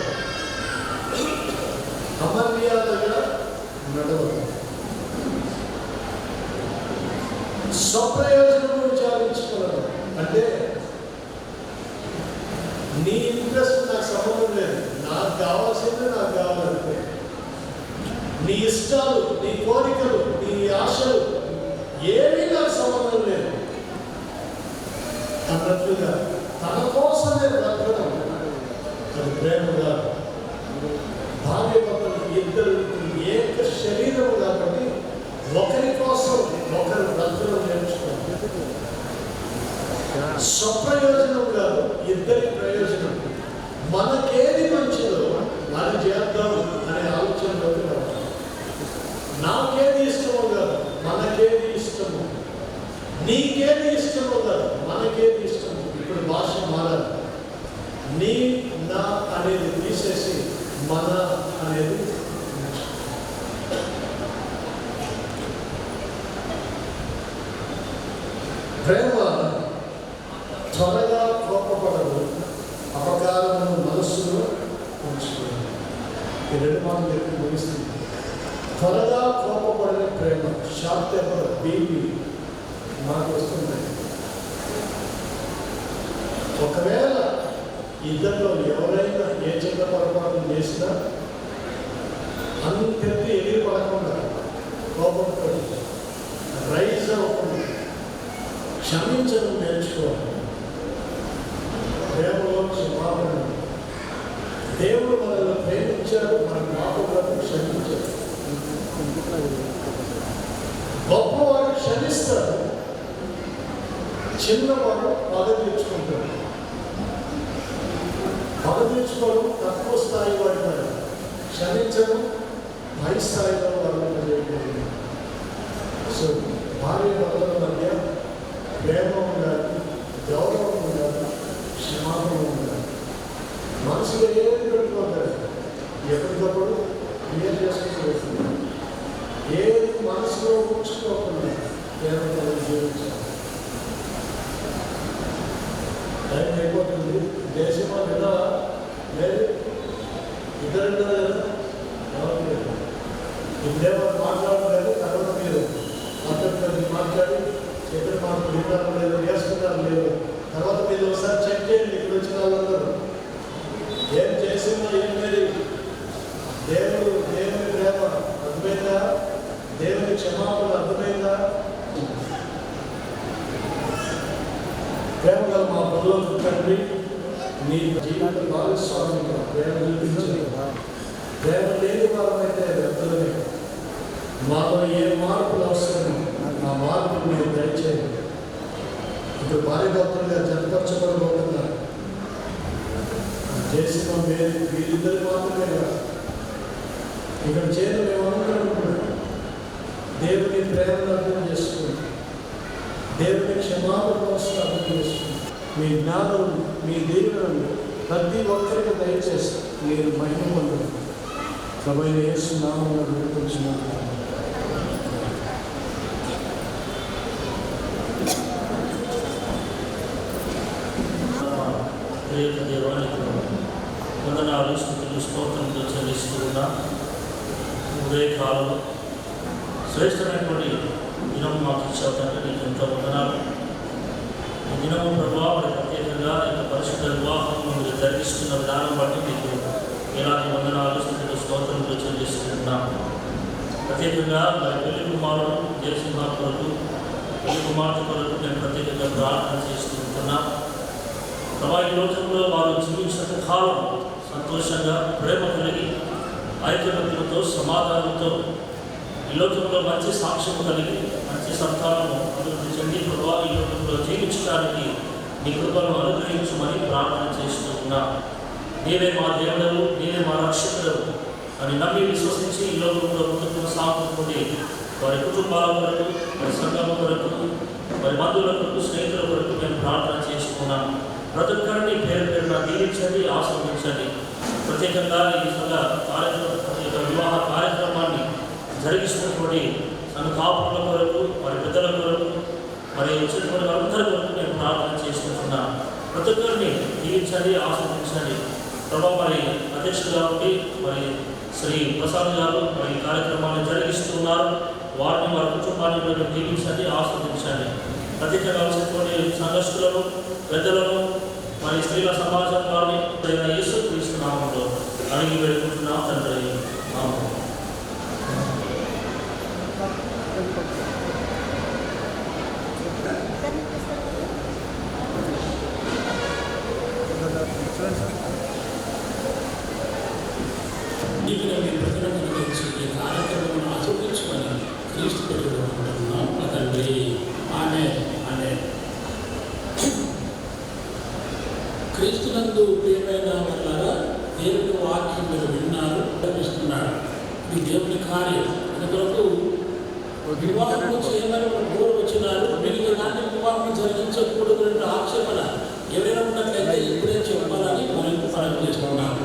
అమర్యాదగా నడవదు. స్వప్రయోజనం విచారించుకోవడం అంటే నీ ఇంట్రెస్ట్ నాకు సంబంధం లేదు. నాకు కావాల్సింది నాకు కావాలంటే నీ ఇష్టాలు, నీ కోరికలు, నీ ఆశలు ఏమీ నాకు సంబంధం లేదు అన్నట్లుగా తన కోసమే బ్రతకడం అది ప్రేమగా. భార్య భర్తలు ఇద్దరు ఏక శరీరం కాబట్టి ఒకరి కోసం ఒకరు బ్రతకడం నేర్చుకోవాలి. స్వప్రయోజనం కాదు, ఇద్దరి ప్రయోజనం. మనకేది మంచిదో అది చేద్దాం అనే ఆలోచనలోకి రావాలి. నాకేది ఇష్టమో కాదు, మనకేది ఇష్టమో. నీకేది ఇష్టమో కాదు, మనకేది ఇష్టమో. ఇప్పుడు భాష మారాలి. నీ నా అనేది తీసేసి మన అనేది. ప్రేమ త్వరగా కోపపడదు, అపకారమును మనస్సులో ఉంచుకోదు. ఈ రెండు మాటలు చెప్పి ముగిస్తుంది. త్వరగా కోపపడిన ప్రేమ, షార్ట్ టెంపర్, బీపీ మనకు వస్తున్నాయి. ఒకవేళ ఇద్దరిలో ఎవరైనా ఏ చిన్న పొరపాటు చేసినా అంతెత్తి ఎగిరి పడకుండా కోపంతో రైజ్ అవ్వకుండా క్షమించడం నేర్చుకోవాలి. ప్రేమలో క్షమాపణ. దేవుడు మనల్ని ప్రేమించాడు, మన పాపలను క్షమించాడు. గొప్పవాడు క్షమిస్తాడు, చిన్నవాడు పగ తీర్చుకుంటాడు. పగ తీర్చుకోవడం తక్కువ స్థాయి వాడి పని, క్షమించడం పై స్థాయిలో వాళ్ళని చేయకూడదు. సో భార్య భర్తల మధ్య ప్రేమ ఉండాలి, గౌరవం ఉండాలి, క్షమాపణ ఉండాలి. మనసులో ఏది పెట్టుకోవాలి, ఎప్పటికప్పుడు క్లియర్ చేసుకుంటూ ఏది మనసులో ఉంచుకోకుండా ప్రేమతో జీవించాలి. టైం అయిపోతుంది. దేశమా లేదా లేదు, ఇద్దరు కదా ఎవరు లేదు. ఇప్పుడేమో మాట్లాడలేదు, తర్వాత మీరు అతను మాట్లాడి ఇద్దరు మాకు విన్నారు లేదు, వేసుకున్నారు లేదు. తర్వాత మీరు ఒకసారి చెక్ చేయండి. ఇక్కడ వచ్చిన వాళ్ళందరూ ఏం చేసిందో ఏం లేదు ప్రేమ గల మా పనులకు తండ్రి నీ జీవిత భాగస్వామిగా ప్రేమ చూపించదు. ప్రేమ లేని వారమైతే వ్యక్తులమే. మాలో ఏ మార్పులు అవసరం ఆ మార్పులు మీరు దయచేయండి. ఇప్పుడు భార్యభర్తలుగా జతపరచబడబోతున్నారు. చేసిన వీరిద్దరు మాత్రమే కదా ఇక్కడ చేరు మేమనుకుంటున్నాం. దేవుని ప్రేమను అర్థం చేసుకుని దేవుని క్షమాపణ కోసం అర్థం చేసుకుని మీ జ్ఞానం మీ దీవెనలు ప్రతి ఒక్కరికి దయచేసి మీరు మహిమ పొందండి. ప్రభువైన యేసు నామములో వేడుకొంచున్నాము. దేవానికి వందనాలు స్తుతులు స్తోత్రంతో చెల్లిస్తూ ఉన్నా. ఉదయకాలంలో శ్రేష్టమైనటువంటి దినం మాకు ఇచ్చావు తండ్రి, నీకు ఎంతో వందనాలు. ఈ దినము ప్రభావం ప్రత్యేకంగా ఇంత పరిశుద్ధ వివాహం మీరు జరిగిస్తున్న విధానం బట్టి మీకు ఎలాంటి వందనాలు స్తుతులు స్తోత్రంతో చెల్లిస్తూ ఉన్నాం. ప్రత్యేకంగా మరి పెళ్లి కుమారుడు జయసింహ కొరకు, పెళ్లి కుమార్తె కొరకు నేను ప్రత్యేకంగా ప్రార్థన చేస్తూ ఉంటున్నా. ఈ లోకంలో వారు జీవించిన కాలం సంతోషంగా ప్రేమ కలిగి ఐక్యతతో సమాధానంతో ఈ లోకంలో మంచి సాక్ష్యం కలిగి మంచి సంతానము అభివృద్ధి చెంది ఈ లోకంలో జీవించడానికి నీ కృపను అనుగ్రహించమని ప్రార్థన చేస్తూ ఉన్నా. నీవే మా దేవుడు, నీవే మా రక్షకుడు అని నమ్మి విశ్వసించి ఈ లోకంలో ముందుకు సాగుతుంది వారి కుటుంబాల కొరకు, వారి సంఘం కొరకు, వారి బంధువుల కొరకు, స్నేహితుల కొరకు మేము ప్రార్థన చేసుకున్నాం. ప్రతి ఒక్కరిని పేరు పేరున దీవించండి, ఆస్వాదించండి. ప్రత్యేకంగా ఈ సంఘ వివాహ కార్యక్రమాన్ని జరిగిస్తున్నటువంటి సంఘ కాపుల కొరకు, వారి పెద్దల కొరకు, మరి వచ్చినటువంటి వారందరి కొరకు మేము ప్రార్థన చేసుకుంటున్నాం. ప్రతి ఒక్కరిని దీవించండి, ఆస్వాదించండి. ప్రభావ మరి అధ్యక్షులుగా ఉండి మరి శ్రీ ప్రసాద్ గారు మరి కార్యక్రమాన్ని జరిగిస్తున్నారు. వారిని వారి కుటుంబాన్ని కూడా దీవించండి, ఆస్వాదించండి. ప్రత్యేకంగా వచ్చినటువంటి సంఘస్థులను, పెద్దలను, మరి స్త్రీల సమాజం వారిని యేసు క్రీస్తు నామములో అడిగి వేడుకుంటున్నాం తండ్రి. ఆమేన్. ఈ కార్యక్రమం ఆచరించుకొని క్రీస్తు పెట్టుకుంటున్నాం తండ్రి. ఆమేన్. ఆమేన్. క్రీస్తునందు ప్రియమైన వాళ్ళారా, దేవుని వాక్యం మీరు విన్నారు, కనిపిస్తున్నారు. ఇది దేవుని కార్యం. అందుకొరకు వివాహం చేయమని కోరు వచ్చినారు. మీరు ఇలాంటి వివాహం జరిగించకూడదు ఆక్షేపణ ఎవరైనా ఉన్నట్లయితే ఇప్పుడే చెప్పాలని మనం ప్రారంభం చేసుకున్నాము.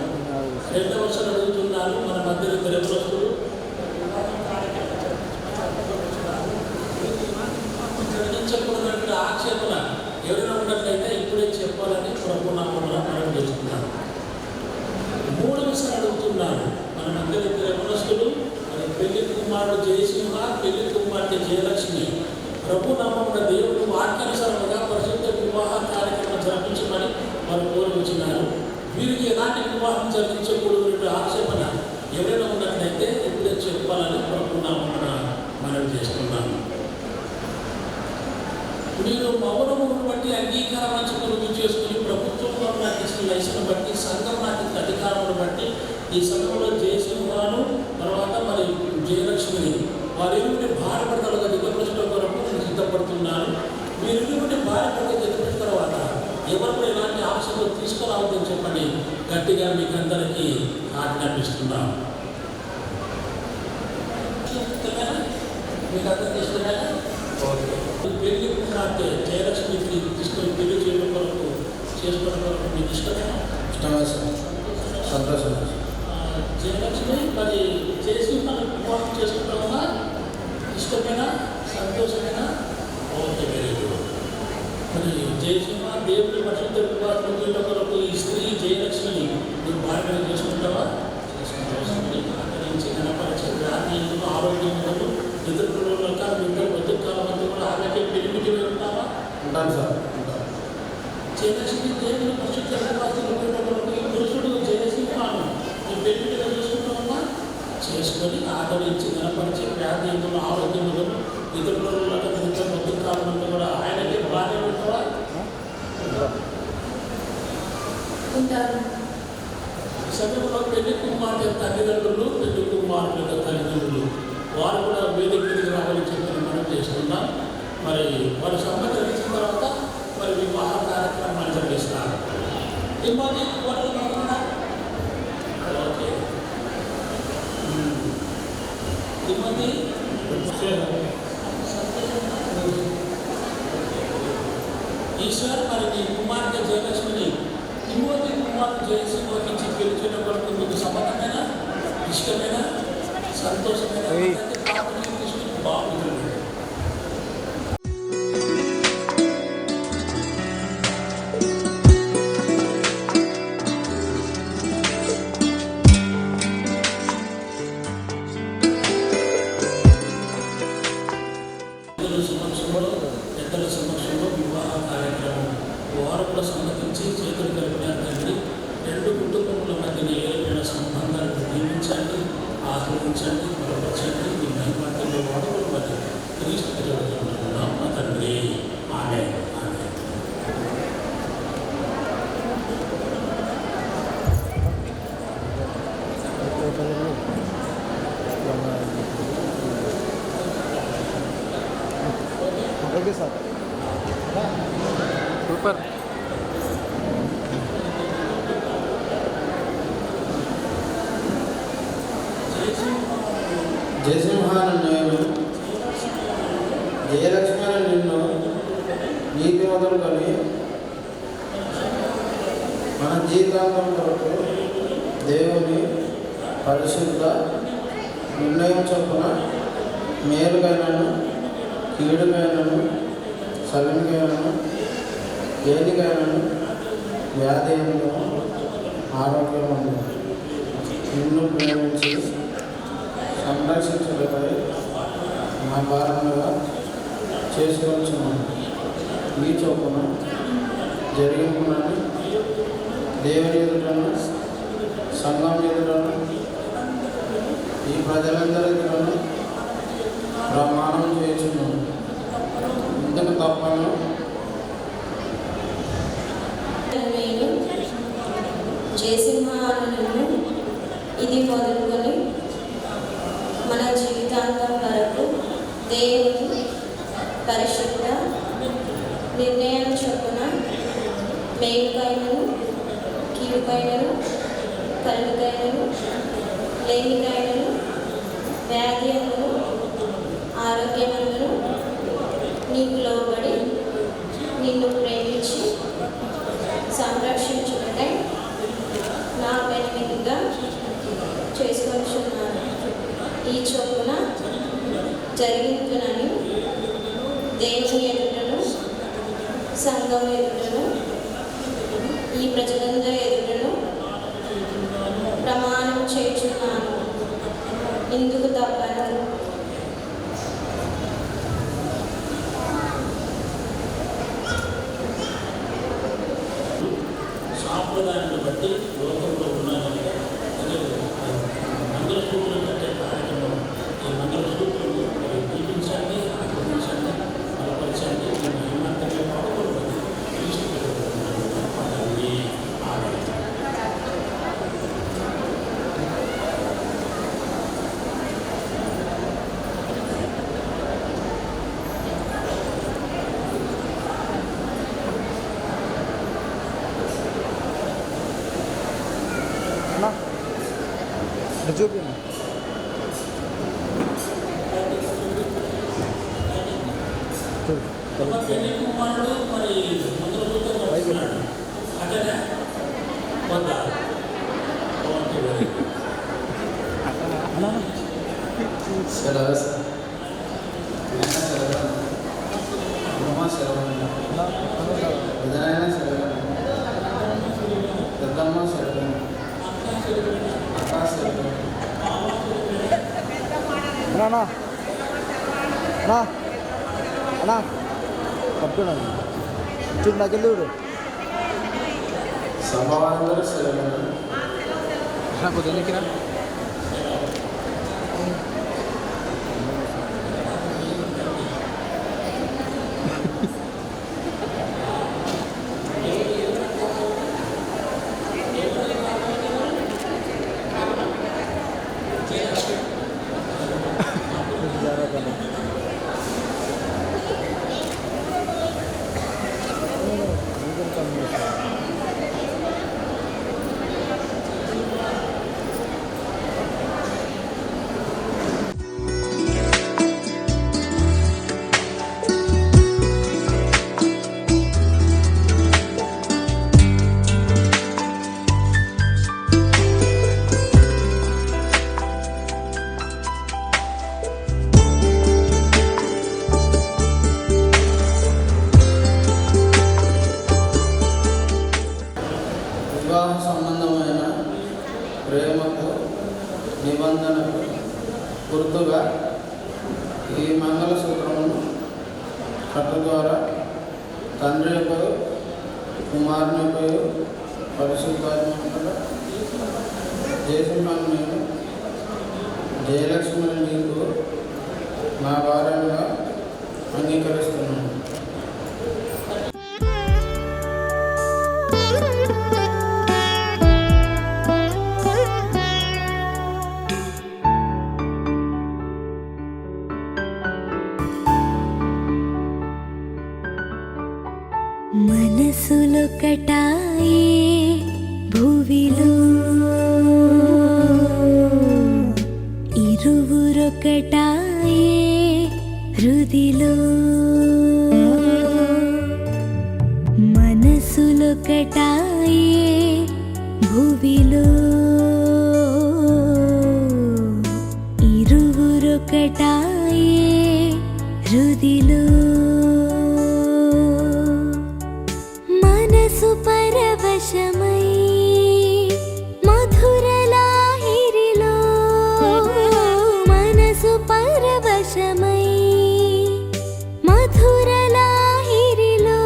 రెండవ వర్షాలు అడుగుతున్నారు మన మధ్య తెలుగులు జరిగించకూడదంటే ఆక్షేపణ ఎవరైనా ఉన్నట్లయితే ఇప్పుడే చెప్పాలని ప్రభునామమున ప్రారంభం చేసుకున్నాను. మూడవ వర్షాలు అడుగుతున్నారు మన మధ్య తెలుగులు పెళ్లి కుమారుడు జయసింహ, పెళ్లి కుమార్తె జయలక్ష్మి. ప్రభునామమున దేవుడు వాక్యానుసారంగా పరిశుద్ధ వివాహ కార్యక్రమం జరిపించమని వారు కోరుకున్నారు. వీరికి ఎలాంటి వివాహం జరిగించకూడదు ఆక్షేపణ ఎవరైనా ఉన్నట్లయితే ఇప్పుడే చెప్పాలని ప్రభునామమున మనం చేస్తున్నాము. మీరు మౌనమును బట్టి అంగీకారం రుజువు చేసుకుని ప్రభుత్వంలో నాకు ఇచ్చిన లైసెన్స్ బట్టి సంఘం నాకు ఇచ్చిన అధికారాలను బట్టి ఈ సంఘంలో జయసింహాను తర్వాత మరి జయలక్ష్మిని వారిరువుని భార్యభర్తలుగా దిగపరచడం కొరకు నేను సిద్ధపడుతున్నాను. వీరిరువుని భార్యభర్తగా దిగపరిచిన తర్వాత ఎవరు ఎలాంటి ఆశలు తీసుకురావద్దని చెప్పని గట్టిగా మీకు అందరికీ ఆజ్ఞాపిస్తున్నాను. మీకు అర్థం చేస్తున్నారా? పెళ్లి కుమార్తె జయలక్ష్మికి తీసుకొని పెళ్లి చేయడం కొరకు చేసుకోవడం కొరకు మీకు ఇష్టమేనా? సంతోషం. జయలక్ష్మి మరి చేసి మనం వివాహం చేసుకుంటామా? ఇష్టమేనా? సంతోషమేనా? Okay, very good. మరి జయసింహ దేవుడి పరిశుద్ధ వివాహం కొరకు ఈ స్త్రీ జయలక్ష్మిని నువ్వు భార్యగా చేసుకుంటావా? చేసుకుంటావు. ఆదరించి కనపరిచే వ్యాధి ఆరోగ్యం ఇతరుల బతుకాలం అంతా కూడా ఆమెకే పెరిమిటి ఉంటావా? ఉంటాను సార్, ఉంటాను. జయలక్ష్మి దేవుని పరిశుద్ధ వివాహం పురుషుడు జయసింహాను ఈ పెరిమిటిగా చేసుకుంటామా? చేసుకొని ఆదరించి కనపరిచే వ్యాధి ఆరోగ్యములను ఇతరుల బతుకాలం అంతా కూడా ఆయనకే భార్య ఉంటావా? తీసుకుంటారు. ఈ సమయంలో పెళ్లి కుమార్తె తల్లిదండ్రులు, పెళ్లి కుమార్తె యొక్క తల్లిదండ్రులు వారు కూడా వేదిక మీదకి రావాలని చెప్పి మనం చేస్తున్నాం. మరి వారు సంబంధించిన తర్వాత మరి వివాహ కార్యక్రమాలు జరిగిస్తారు. ఇబ్బంది ఓకే ఇబ్బంది ఈశ్వర్ మరి నీ కుమార్తె జయలక్ష్మిని తిమ్మోతి కుమార్తె జయసింహకి ఇచ్చి గెలిచిన కొరకు మీకు సమ్మతమైన ఇష్టమైన సంతోషమైన బాగుంటుంది. పెద్దల సమక్షంలో వివాహ కార్యక్రమం వారు కూడా సమ్మతించి చేతులు కలిపిన తండ్రి రెండు కుటుంబముల మధ్యన ఏర్పడిన సంబంధాలను దీవించండి, ఆహ్వానించండి, బలపరచండి. మీ మహిమార్గంలో వాడుకుల మధ్య క్రీస్తు జరుగుతున్నాం మా తండ్రి. ఆమేన్. ఆమేన్. Okay sir, super. జయసింహాను నేను, జయలక్ష్మణు నిన్ను నీతి మొదలుకొని మన జీవితాంతం కొరకు దేవుని పరిశుద్ధ నిర్ణయం చొప్పున మేలుకైనను కీడుకైనను సగనికైనను దేనికైనను వ్యాధి ఆరోగ్యం నిన్ను ప్రేమించి సంరక్షించడపై నా భారంగా చేసుకొచ్చున్నాను. ఈ చొప్పున జరిగింపునని దేవుని ఎదుటను సంఘం ఎదుటను ఈ ప్రజలందరి ఎదుటను ప్రమాణం చేస్తున్నాను. ఇందుకు తప్పను. నేను జయసింహాలను ఇది మొదలుకొని మన జీవితాంతం వరకు దేవుని పరిశుద్ధ నిర్ణయం చొప్పున మేలుకైనను కీడుకైనను కలుగుకైనను లేనికైనను వ్యాధియమును ఆరోగ్యమును నీకు లోబడి నిన్ను ప్రేమించి సంరక్షించుటకై నా పెనిమిదిగా చేసుకొచ్చున్నాను. ఈ చొప్పున జరిగించునని దేవుని ఎదుటను సంఘం ఎదుటను ఈ ప్రజలందరి ఎదుటను ప్రమాణం చేయుచున్నాను. ఇందుకు తప్పను. సాంప్రదాయాన్ని బట్టి లోకంలో ఉన్నాయని మంగళసూత్రం కట్టే కార్యక్రమం. ఈ మంగళసూత్రులు దీపించండి, ఆక్రమించండి, బలపరచండి. ఈ మహిమాంతమే పాడుకోవడం తీసుకుంటుంది. చూపి పెళ్లి కుమారుడు మరి మంగళసూత్రం కట్టుకున్నాడు. అదేనా కొంత సెలవు అమ్మ సెలవు, పెద్దనాయన సెలవు, పెద్దమ్మ సెలవు, అక్క సెలవు. అన్నా అన్నా అన్నా పట్టుకున్నాను చూడు నాకెళ్ళి సభ వాళ్ళందరూ సెలవు. నాకు తెలియకిరా గుర్తుగా ఈ మంగళసూత్రమును కట్టు ద్వారా తండ్రి యొక్క కుమారుని యొక్క పరిశుద్ధాత్మ జయసింహాన్ని నేను జయలక్ష్మిని నీకు నా భార్యగా అంగీకరిస్తున్నాను. మనసులొకటాయే భువిలో ఇరువురొకటాయే హృదిలో మనసులొకటాయే భువిలో ఇరువురొకటాయే హృదిలో పరవశమై మధుర లాహిరిలో మనసు పరవశమై మధుర లాహిరిలో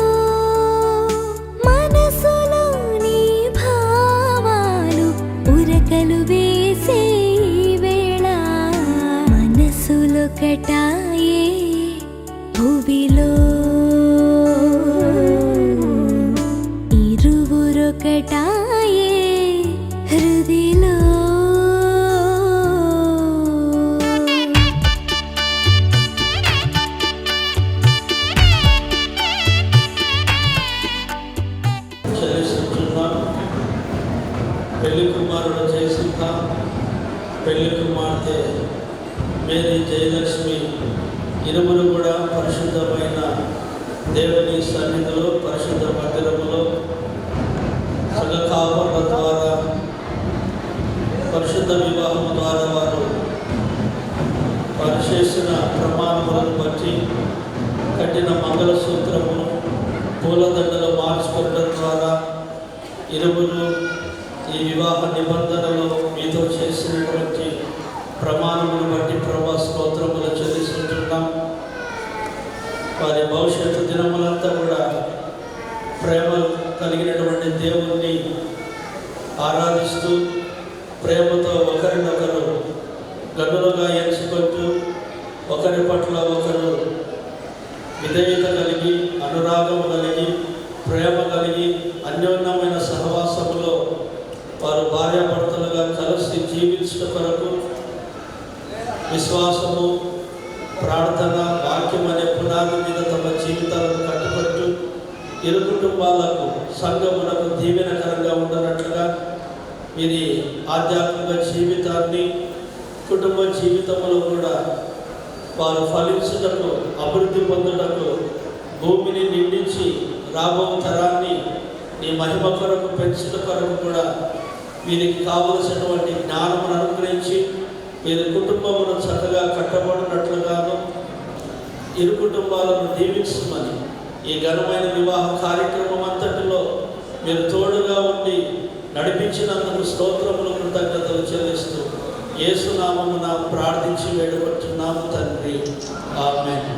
మనసులోని భావాలు ఉరకలు వేసే వేళ మనసులొకటాయే భువిలో ఒకటాయే హృదిలో చెల్లిస్తున్నాం. పెళ్లి కుమారుడు జయసింహ, పెళ్లి కుమార్తె మేరీ జయలక్ష్మి ఇరువురు కూడా పరిశుద్ధమైన దేవుని సన్నిధిలో పరిశుద్ధ మందిరములో సంఘ కాపర్ల ద్వారా పరిశుద్ధ వివాహం ద్వారా వారు చేసిన ప్రమాణములను బట్టి కట్టిన మంగళసూత్రమును పూలదండలు మార్చుకోవడం ద్వారా ఇరువురు ఈ వివాహ నిబంధనలో మీతో చేసినటువంటి ప్రమాణమును బట్టి ప్రభా స్తోత్రములు చెల్లిస్తుంటున్నాం. వారి భవిష్యత్తు దినములంతా కూడా ప్రేమ కలిగినటువంటి దేవుణ్ణి ఆరాధిస్తూ ప్రేమతో ఒకరినొకరు గనులుగా ఎంచుకుంటూ ఒకరి పట్ల ఒకరు విధేయత కలిగి అనురాగము కలిగి ప్రేమ కలిగి అన్యోన్యమైన సహవాసములో వారు భార్యాభర్తలుగా కలిసి జీవించడం కొరకు విశ్వాసము ప్రార్థన వాక్యం అనే పునాది మీద తమ జీవితాలను కట్టుబట్టు ఇరు కుటుంబాలకు సంఘమునకు దీవెనకరంగా ఉండనట్లుగా వీరి ఆధ్యాత్మిక జీవితాన్ని కుటుంబ జీవితంలో కూడా వారు ఫలించుటకు అభివృద్ధి పొందుటకు భూమిని నిండించి రాబో తరాన్ని నీ మహిమ కొరకు పెంచుట కొరకు కూడా వీరికి కావలసినటువంటి జ్ఞానమును అనుగ్రహించి వీరి కుటుంబమును చక్కగా కట్టబడినట్లుగాను ఇరు కుటుంబాలను దీవించమని ఈ ఘనమైన వివాహ కార్యక్రమం అంతటిలో మీరు తోడుగా ఉండి నడిపించినందుకు స్తోత్రములు కృతజ్ఞతలు చెల్లిస్తూ యేసు నామమున ప్రార్థించి వేడుకుంటున్నాము తండ్రి, ఆమేన్.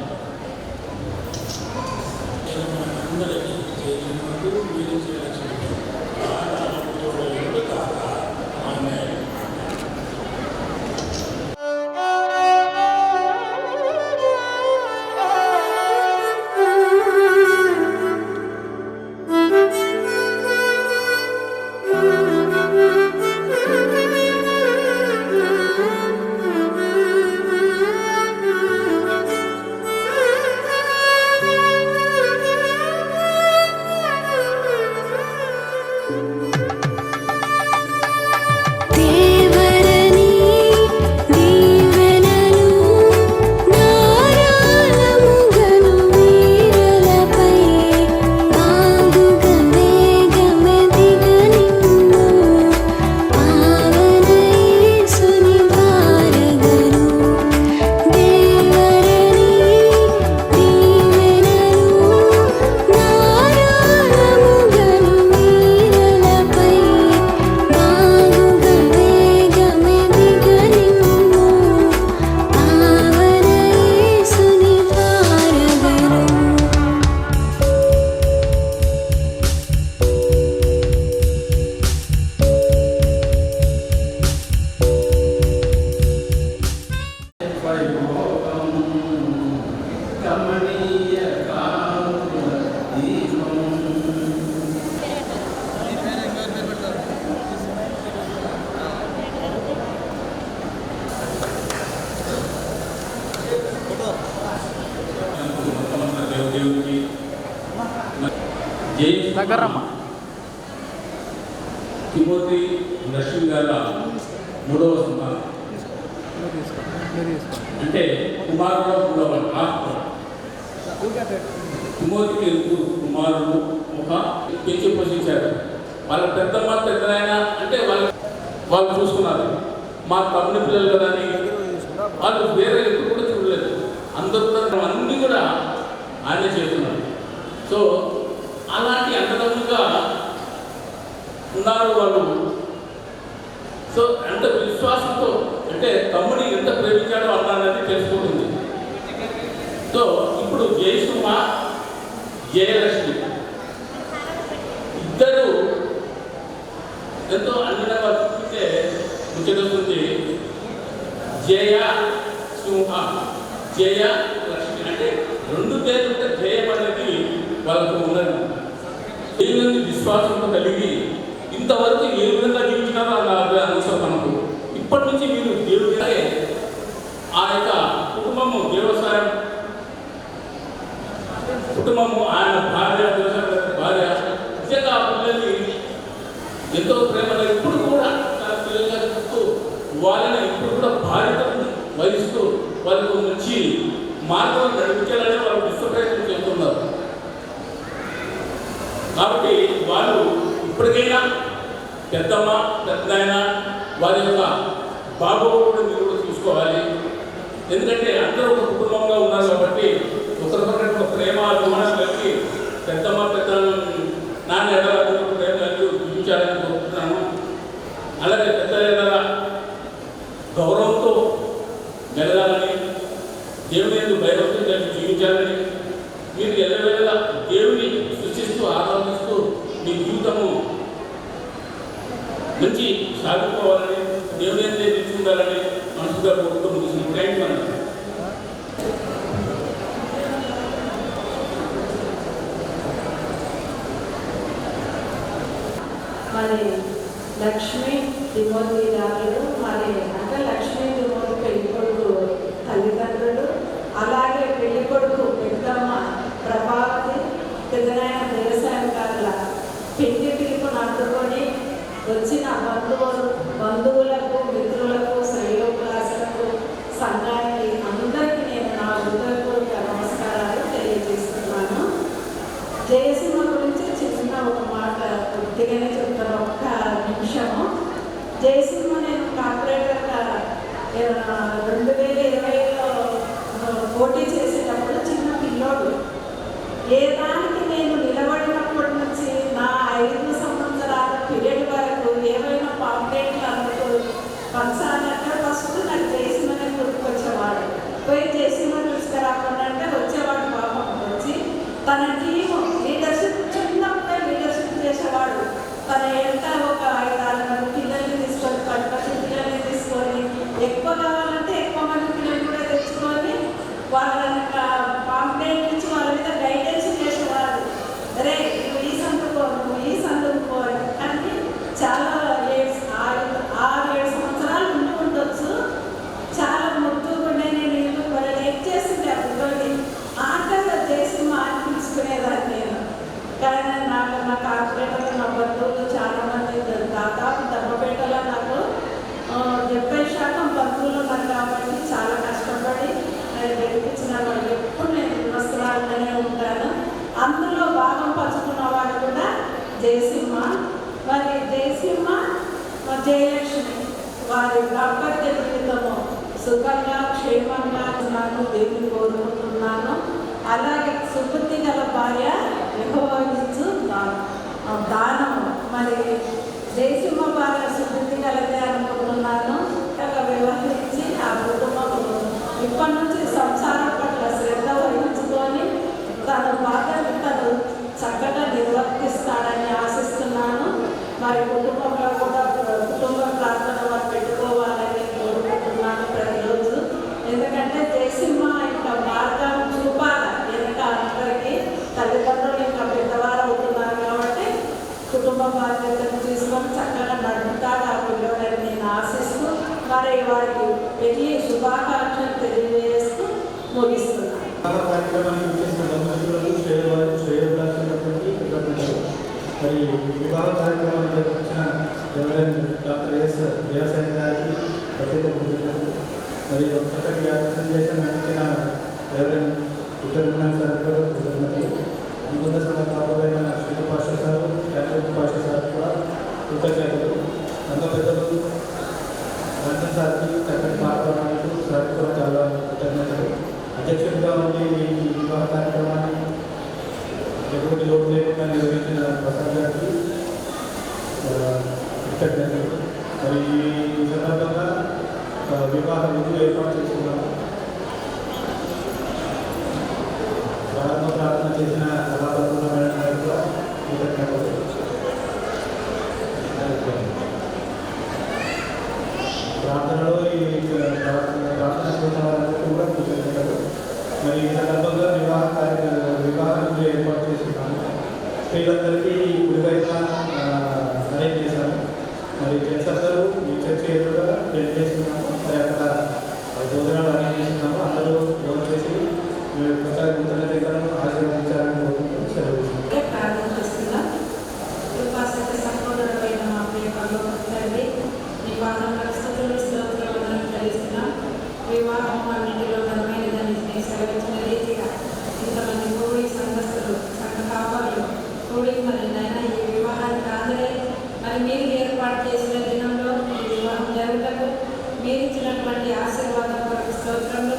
తిమోతి నర్సింగ్ గారి 3వ సంతానం. అంటే కుమారుడు 3వ తిమోతికి 2 కుమారులు ఒక పెంచి పోషించారు. వాళ్ళ పెద్దమ్మ పెద్దనాయన అంటే వాళ్ళు చూసుకున్నారు. మా తమ్ముని పిల్లలు కదా అని వాళ్ళు వేరే ఎప్పుడు కూడా చూడలేదు. అందరూ కూడా అన్నీ కూడా ఆయన చేస్తున్నారు. సో అలాంటి అంతదమ్ముగా ఉన్నారు వాళ్ళు. సో ఎంత విశ్వాసంతో అంటే తమ్ముడిని ఎంత ప్రేమించాడో అన్నది తెలుసుకుంటుంది. సో ఇప్పుడు జయసుమ జయలక్ష్మి ఇద్దరు ఎంతో అందంగా చూస్తే ముచ్చటొస్తుంది. జయ సింహ జయ లక్ష్మి అంటే 2 పేర్లు ఉంటే జయం అనేది వాళ్ళకు ఉన్నది. దేవుని విశ్వాసంతో కలిగి ఇంతవరకు ఏ విధంగా జీవించినారో అలా అవసరం మనకు. ఇప్పటి నుంచి మీరు దేవుడి ఆ యొక్క కుటుంబము వ్యవసాయం కుటుంబము ఆయన భార్య నిజంగా ఆ పిల్లల్ని ఎంతో ప్రేమగా ఇప్పుడు కూడా తన పిల్లలుగా చూస్తూ వాళ్ళని ఇప్పుడు కూడా బాధ్యతను వహిస్తూ వాళ్ళకు మంచి మార్గం నడిపించాలని వాళ్ళు విశ్వప్రయత్నం చేస్తున్నారు. కాబట్టి వాళ్ళు ఇప్పటికైనా పెద్దమ్మ పెద్దనాయన వారి యొక్క బాగోగులు మీరు కూడా చూసుకోవాలి. ఎందుకంటే అందరూ ఒక కుటుంబంగా ఉన్నారు కాబట్టి ఒకరికొకరికి ఒక ప్రేమ అభిమానం కలిగి పెద్దమ్మ పెద్ద నాన్న ఎడల ప్రేమ కలిగి జీవించాలని కోరుకుంటున్నాను. అలాగే పెద్ద ఎడల గౌరవంతో మెలగాలని దేవుని ఎందుకు భయభక్తులు కలిగి జీవించాలని మీరు ఎల్లవేళలా దేవుని సృష్టిస్తూ ఆరాధిస్తూ మీ జీవితము మంచి సాగుకోవాలని దేవుని ఎందే నిలుచుండాలని మనసుగా కోరుతూ ముగిసిన టైం అన్నారు. మరి లక్ష్మీ తిమోతి గారు మరి అంటే లక్ష్మీ తిమోతి పెళ్లి కొడుకు తల్లిదండ్రులు, అలాగే పెళ్లి కొడుకు పెద్దమ్మ ప్రభావతి పెద్దనాయన వ్యవసాయం గారుల పెళ్లి పిలుపును అందుకొని వచ్చిన బంధువులకు మిత్రులకు శ్రేయోభిలాషులకు సంఘానికి అందరికీ నేను నా హృదయపూర్వక నమస్కారాలు తెలియజేస్తున్నాను. జయసింహ గురించి చిన్న ఒక మాట కొద్దిగానే చెప్తాను, ఒక్క నిమిషము. జయసింహ నేను కార్పొరేటర్గా 2020లో పోటీ చేసేటప్పుడు చిన్న పిల్లోడు. ఏ దానికి నేను నిలబడినప్పటి నుంచి నా 5 సంవత్సరాల పీరియడ్ వరకు ఏవైనా పాంప్లెట్లు అందుకు పంచాలంటే ఫస్ట్ నాకు జయసింహనే గుర్తుకొచ్చేవాడు. పోయి జయసింహ తీసుకురాకుండా వచ్చేవాడు. పాపం వచ్చి తన టీము లీడర్షిప్ చిన్నప్పుడే లీడర్షిప్ చేసేవాడు. తన ఎంత ఒక 5-6 మంది పిల్లల్ని తీసుకొని 10 పిల్లల్ని తీసుకొని ఎక్కువ కావాలంటే ఎక్కువ మంది పిల్లలు కూడా తెచ్చుకొని వాళ్ళని పాంప్లెట్ ఇచ్చి వాళ్ళ మీద గైడెన్స్ చేసేవాడు. అరే నువ్వు ఈ సందుకో నువ్వు ఈ సందుకో అని చాలా 6-7 సంవత్సరాలు ఉండొచ్చు. చాలా ముద్దుకుండే నేను ఇల్లు వాళ్ళు లైక్ చేస్తుంటే ఆ పిల్లల్ని ఆటగా చేసి పిలుచుకునేదాన్ని నేను. కానీ నాకు నా కార్పొరేటర్లో నా బంధువులు చాలామంది దాదాపు దమ్మపేటలో నాకు 70% బంధువులు ఉన్నారు కాబట్టి చాలా కష్టపడి నేను గెలిపించిన వాళ్ళు ఎప్పుడు నేను రుణస్థురాలనే ఉంటాను. అందులో భాగం పంచుకున్న వాడు కూడా జయసింహ. మరి జయసింహ జయలక్ష్మి వారి దాంపత్య జీవితము సుఖంగా క్షేమంగా ఉన్నాను దేవుని కోరుకుంటున్నాను. అలాగే సుబుద్ధి గల భార్య యెహోవాయిచ్చు దానము. మరి జయసింహ భార్య సుబుద్ధి గలదే అనుకుంటున్నాను. వ్యవహరించి ఆ కుటుంబం ఇప్పటి నుంచి సంసారం పట్ల శ్రద్ధ వహించుకొని తన బాధను తను చక్కగా నిర్వర్తిస్తాడని ఆశిస్తున్నాను. మరి కుటుంబంలో కూడా కుటుంబ ప్రార్థన వారు పెట్టుకోవాలని కోరుకుంటున్నాను ప్రతిరోజు. ఎందుకంటే జయసింహ యొక్క మార్గం చూపాలి వెనక అందరికీ. తల్లిదండ్రులు ఇంకా పెద్దవారు అవుతున్నారు కాబట్టి కుటుంబ బాధ్యతను తీసుకొని చక్కగా నడుపుతాడు ఆ పిల్లలని నేను ఆశిస్తూ మరి వారికి పెళ్లి శుభాకాంక్షలు తెలియజేస్తూ ముగిస్తున్నాను. కార్యక్రమానికి మరి వివాహ కార్యక్రమాన్ని జరిపించిన రెవరెండ్ డాక్టర్ ఎస్ దేవసేన గారికి ప్రత్యేక కృతజ్ఞతలు. మరి చక్కటి సందేశం అందించిన రెవరెండ్ ఉత్తరవినాయక సార్ కూడా కృతజ్ఞతలు. అనుబంధ సంఘ కాపాడైన Shri Pasha sir, Catholic Pasha sir కూడా కృతజ్ఞతలు. సంఘ పెద్దలు రంజన్ సార్కి, చక్కటి మాట్లాడడానికి సార్ కూడా చాలా కృతజ్ఞతలు. అధ్యక్షుడిగా ఉండి ఈ వివాహ కార్యక్రమాన్ని ఎటువంటి లోటు లేకుండా నిర్వహించిన ప్రసాద్ గారికి కృతజ్ఞతలు. మరి ఈ సందర్భంగా వివాహ విధులు ఏర్పాటు చేసుకున్నాము. ప్రారంభ ప్రార్థన చేసిన సభాపతుల మేడం గారికి కూడా కృతజ్ఞతలు. ప్రార్థనలో ఈ ప్రార్థన చేసిన వారందరికీ కూడా కృతజ్ఞతలు. మరి ఈ సందర్భంగా వివాహాలు ఏర్పాటు చేసుకున్నాము. స్త్రీలందరికీ గుడివైన అరేంజ్ చేశాము. మరి జెంట్స్ అందరూ ఈ చర్చ్ ఎదురుగా టెంట్ చేసుకున్నాము. మరి అక్కడ భోజనాలు అరేంజ్ చేస్తున్నాము. అందరూ భోజనం చేసి కొత్త నూతన దగ్గరను ఆశీర్వదించాలని కోరుకుంటూ సెలవు. ప్రార్థన చేస్తున్నాం. కృపాసక్తి సంపూర్ణమైన మా ప్రియ పరలోక తండ్రి, నీ పాదములకు స్తుతులు స్తోత్రములను చెల్లిస్తున్నాం. వివాహం అన్నింటిలో ఘనమైనదని సెలవించిన రీతిగా ఇంతమంది కూడి సంఘస్థులు, సంఘ కాపాలు కూడి మరి నాయన ఈ వివాహానికి ఆదరే మరి మీరు ఏర్పాటు చేసిన దినంలో ఈ వివాహం జరుగుటకు మీరు ఇచ్చినటువంటి ఆశీర్వాదం కొరకు స్తోత్రంలో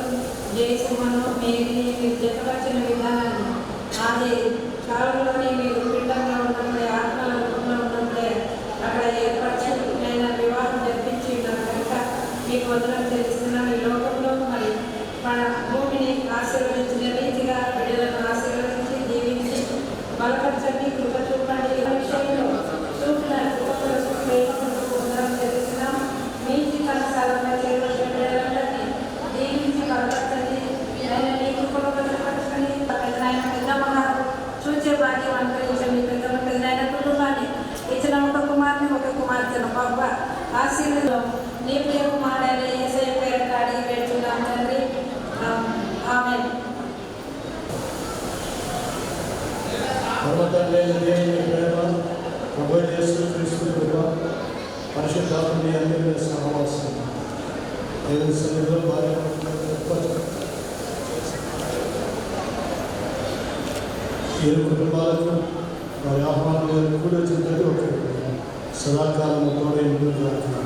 జయసింహను మేరిని మీరు జతపరిచిన విధానాన్ని అది కాలంలోనే మీరు పిండంగా ఉన్నప్పుడే ఆత్మల రూపంలో ఉన్నప్పుడే అక్కడ ఏర్పరిచి నేను వివాహం జరిపించి కనుక మీకు వదనం తెలుస్తున్నాను. ఈ లోకంలో మరి మన భూమిని ఆశీర్వదించిన రీతిగా బిడ్డలను ఆశీర్వదించి జీవించి బలపరచండి, కృప చూపండి. విషయంలో చూపిన వదనం తెలుస్తున్నాం. మీ జీవితానుసారంగా చేయవలసిన బిడ్డలందరినీ జీవించి బలపరచండి. ఆయన నీ కృపలో బలపరచండి. ఆయన పెద్దమ్మ చూచే భాగ్యం అనుగ్రహించండి. పెద్దమ్మ కుటుంబాన్ని ఇచ్చిన ఒక కుమార్తె ఒక కుమార్తెను బాబ ఆశీర్వాదం నీ ప్రియ కుమారుడైన యేసయ్య పేరిట అడిగి వేడుచున్నాం తండ్రి. ఆమేన్. పరమతండ్రి దేవుని ప్రేమ, ప్రభు యేసు క్రీస్తు కృప, పరిశుద్ధాత్మ అందరి సహవాసం దేవుని సన్నిధిలో ఏడు కుటుంబాలకు వారి ఆహ్వానం కూడా వచ్చిందని ఒక సదాకాలం తోడే ముందుకు జరుగుతున్నాను.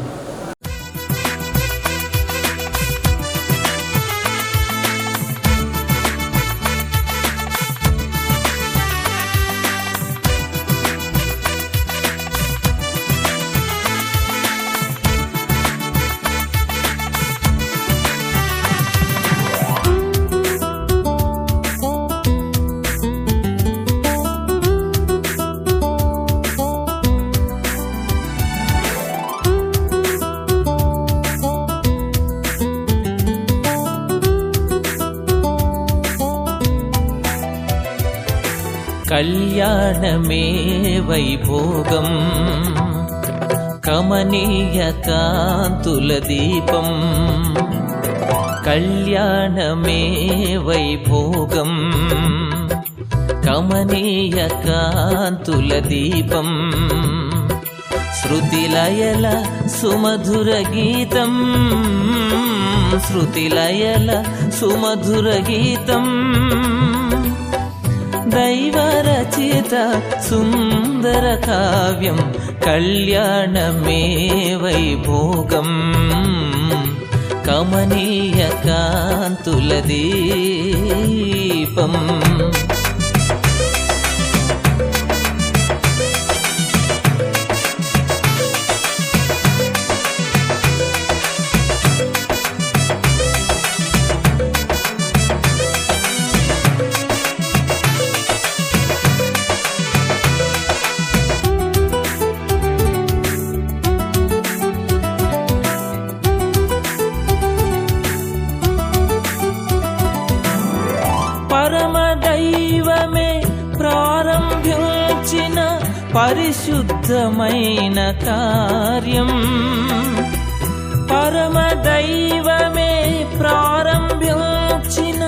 కళ్యాణమే వైభోగం, కమనీయ కాంతుల దీపం. కళ్యాణమే వైభోగం, కమనీయ కాంతుల దీపం. శృతిలయల సుమధుర గీతం, శృతిలయల సుమధుర గీతం. దైవరచిత సుందర కావ్యం, కళ్యాణమే వైభోగం, కమనీయ కాంతుల దీపం. పరమదైవమే ప్రారంభించిన పరిశుద్ధమైన కార్యం. పరమదైవమే ప్రారంభించిన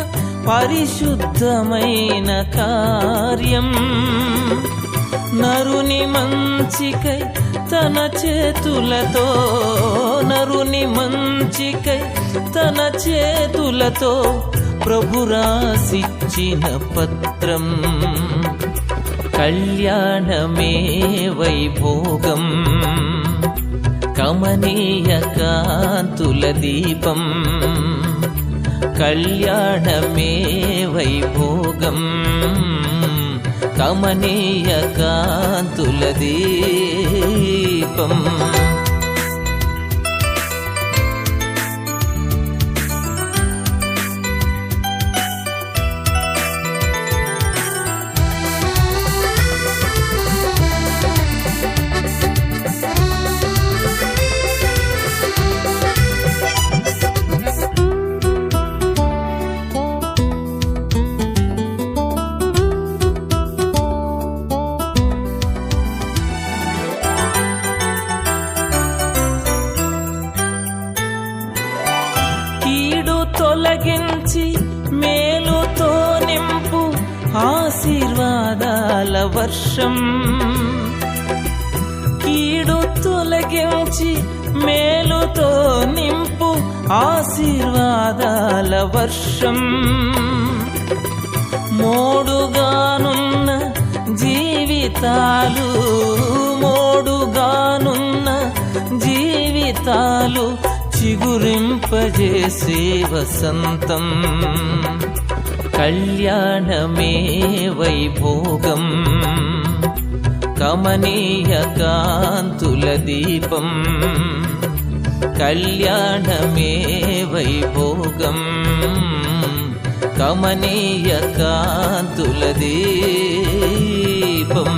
పరిశుద్ధమైన కార్యం. నరుని మంచికై తన చేతులతో, నరుని మంచికై తన చేతులతో ప్రభు రాసిచ్చిన పత్రం. కళ్యాణమే వైభోగం, కమనీయ కాంతుల దీపం. కళ్యాణమే వైభోగం, కమనీయ కాంతుల దీపం. తొలగించి మేలుతో నింపు ఆశీర్వాదాల వర్షం. కీడు తొలగించి మేలుతో నింపు ఆశీర్వాదాల వర్షం. మోడుగానున్న జీవితాలు, మోడుగానున్న జీవితాలు చిగురింపజేసే వసంతం. కళ్యాణమే వైభోగం, కమనీయ కాంతుల దీపం. కళ్యాణమే వైభోగం, కమనీయ కాంతుల దీపం.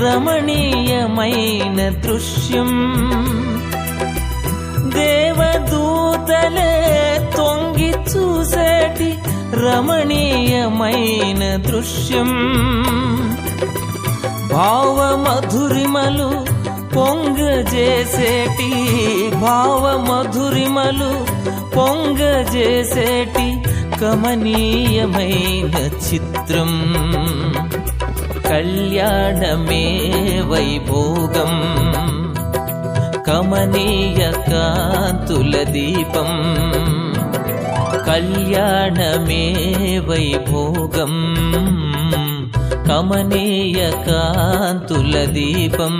రమణీయమైన దృశ్యం. దేవదూతలే తొంగి చూసేటి రమణీయమైన దృశ్యం. భావమధురిమలు పొంగజేసేటి, భావమధురిమలు పొంగజేసేటి కమనీయమైన చిత్రం. కళ్యాణమే వైభోగం, కమనీయ కాంతుల దీపం. కళ్యాణమే వైభోగం, కమనీయ కాంతుల దీపం.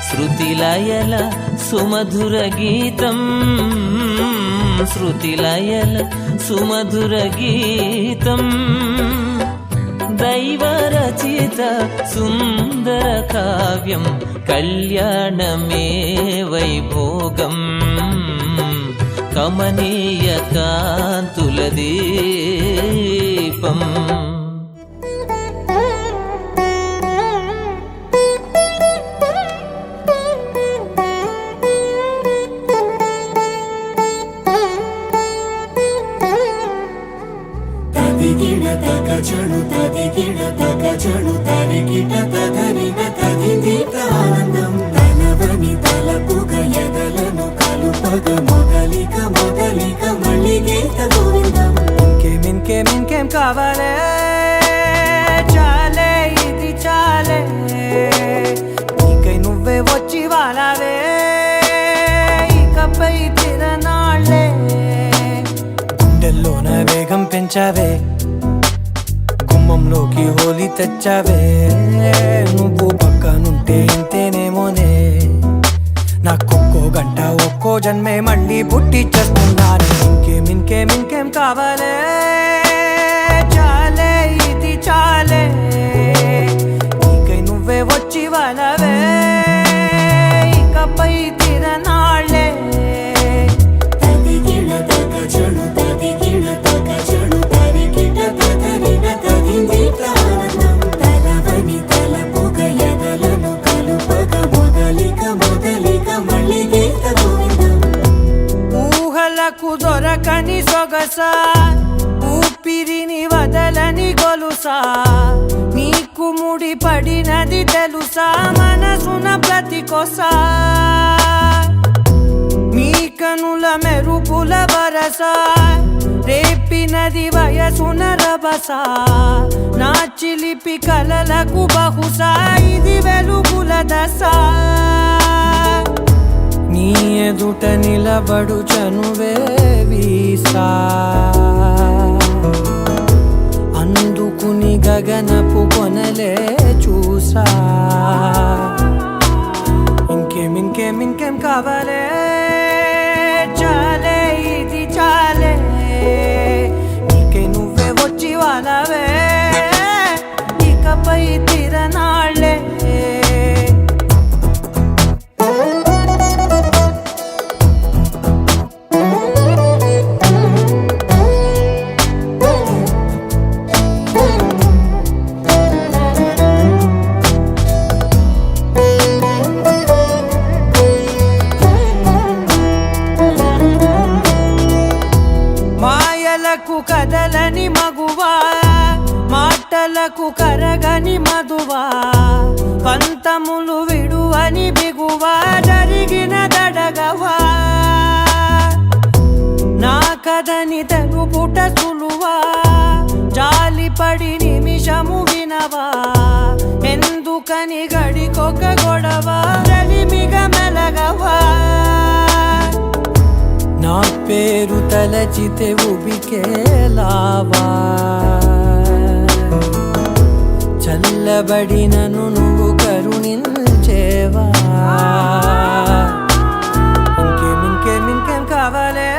శృతిలయల సుమధుర గీతం, శృతిలయల సుమధుర గీతం. దైవరచిత సుందర కావ్యం. కళ్యాణమే వైభోగం, కమనీయ కాంతుల దీపం. తగచడు తదిగిడ తగచడు తరిగిట తదరిన తదిదీత ఆనందం. తలవని తలపుగ ఎదలను కలుపగ మొదలిక మొదలిక మళ్ళీ గీత గోవిందం. ఇంకేం కావాలే, చాలే ఇది చాలే. నీకై నువ్వే వచ్చి వాలావే, ఇకపై తిరనాళ్ళే. గుండెల్లోన వేగం పెంచావే, గుమ్మంలోకి హోలీ తెచ్చావే. నువ్వు పక్కనుంటే ఇంతేనేమోనే. నాకొక్కో గంట ఒక్కో జన్మే మళ్ళీ పుట్టి చేస్తున్నాను. ఇంకేం కావాలే, చాలే ఇది చాలే. నీకై నువ్వే వచ్చి వాలవే, ఇకపై తిరనాళ్ళే. తదిగిడ తగచడు తదిగిడ తగచడు తరిగిట తదరిన వరసా ఊపిరిని వదలని గొలుసా నీకు ముడి పడినది తెలుసా మనసున ప్రతి కొసా నీ కనుల మెరుపుల వరసా రేపినది వయసున రభసా నా చిలిపి కలలకు బహుశా ఇది వెలుగుల దశ నీ ఎదుట నిలబడు చనువే వీసా అందుకుని గగనపు కొనలే చూసా ఇంకేం కావాలే చాలే ఇది చాలే నీకే నువ్వే వచ్చి వాళ్ళవే ఇకపై తిరనాళ్ళే కదలని మగువా మాటలకు కరగని మధువా పంతములు విడువని బిగువా జరిగిన దడగవా నా కదని తెలుపుట సులువా జాలిపడి నిమిషము వినవా ఎందుకని గడికొక గొడవ రలిమిగ మెలగవా నా పేరు తలచితే ఉబికేలావా చల్లబడినను నువ్వు కరుణించేవా ఇంకేం కావాలే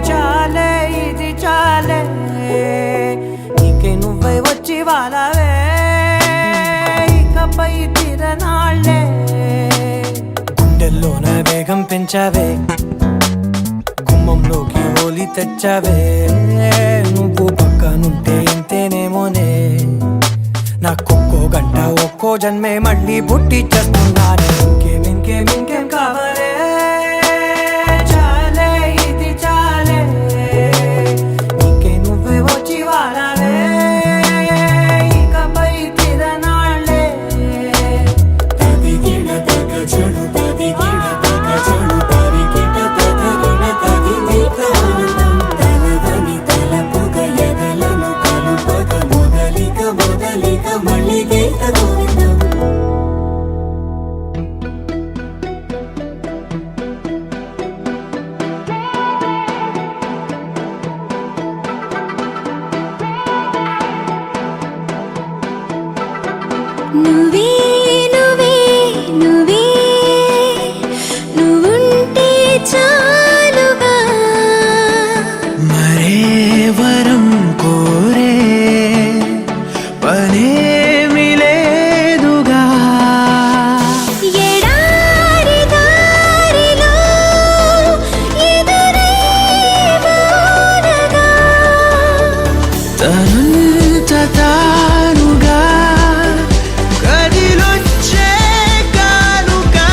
చాలే ఇది చాలే నీకే నువ్వే వచ్చి వాళ్ళవే ఇకపై తిరనాళ్ళే గుండెల్లోన వేగం పెంచావే గుమ్మంలోకి హోలీ తెచ్చావే నువ్వు పక్కనుంటే ఇంతేనేమోనే నాకొక్కో గంట ఒక్కో జన్మే మళ్ళీ పుట్టి చేస్తున్నానే ఇంకేం కావాలే చాలే ఇది చాలే నీకే నువ్వే వచ్చి వాళ్ళవే ఇకపై తిరనాళ్ళే తదిగిడ తగ చెడు తదిగిడ తగ చెడు తరిగిట తగరిన తదిగిట ఆనందం తలవని తలపుగ ఎదలను కలుపగ మొదలిక మళ్ళీ గీత గోవిందం నువ్వే నువ్వే నువ్వే నువ్వుంటే చాలుగా మరే వరం కోరే పనేమి లేదుగా ఎడారి దారిలో ఎదురే మౌనగా తనంత తానుగా కదిలొచ్చే కానుగా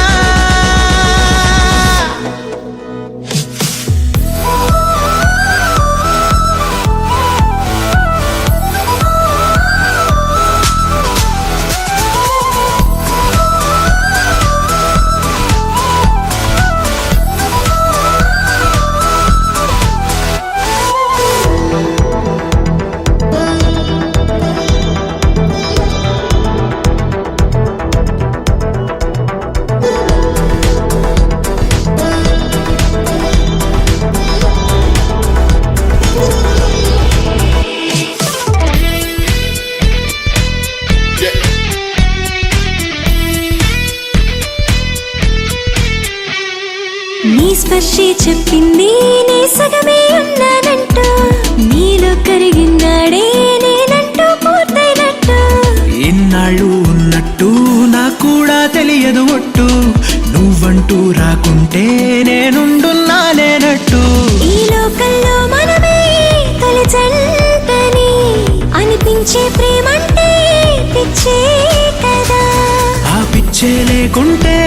నీ స్పర్శే చెప్పింది నీ సగమే ఉన్నానంటూ నీలో కరిగినాడే నేనంటూ పూర్తయినట్టు ఇన్నాళ్ళు ఉన్నట్టు నాకు కూడా తెలియదు ఒట్టు నువ్వంటూ రాకుంటే నేనుండున్నానేనట్టు ఈ లోకంలో మనమే తొలి జంటని అనిపించే ప్రేమంటే పిచ్చే కదా ఆ పిచ్చే లేకుంటే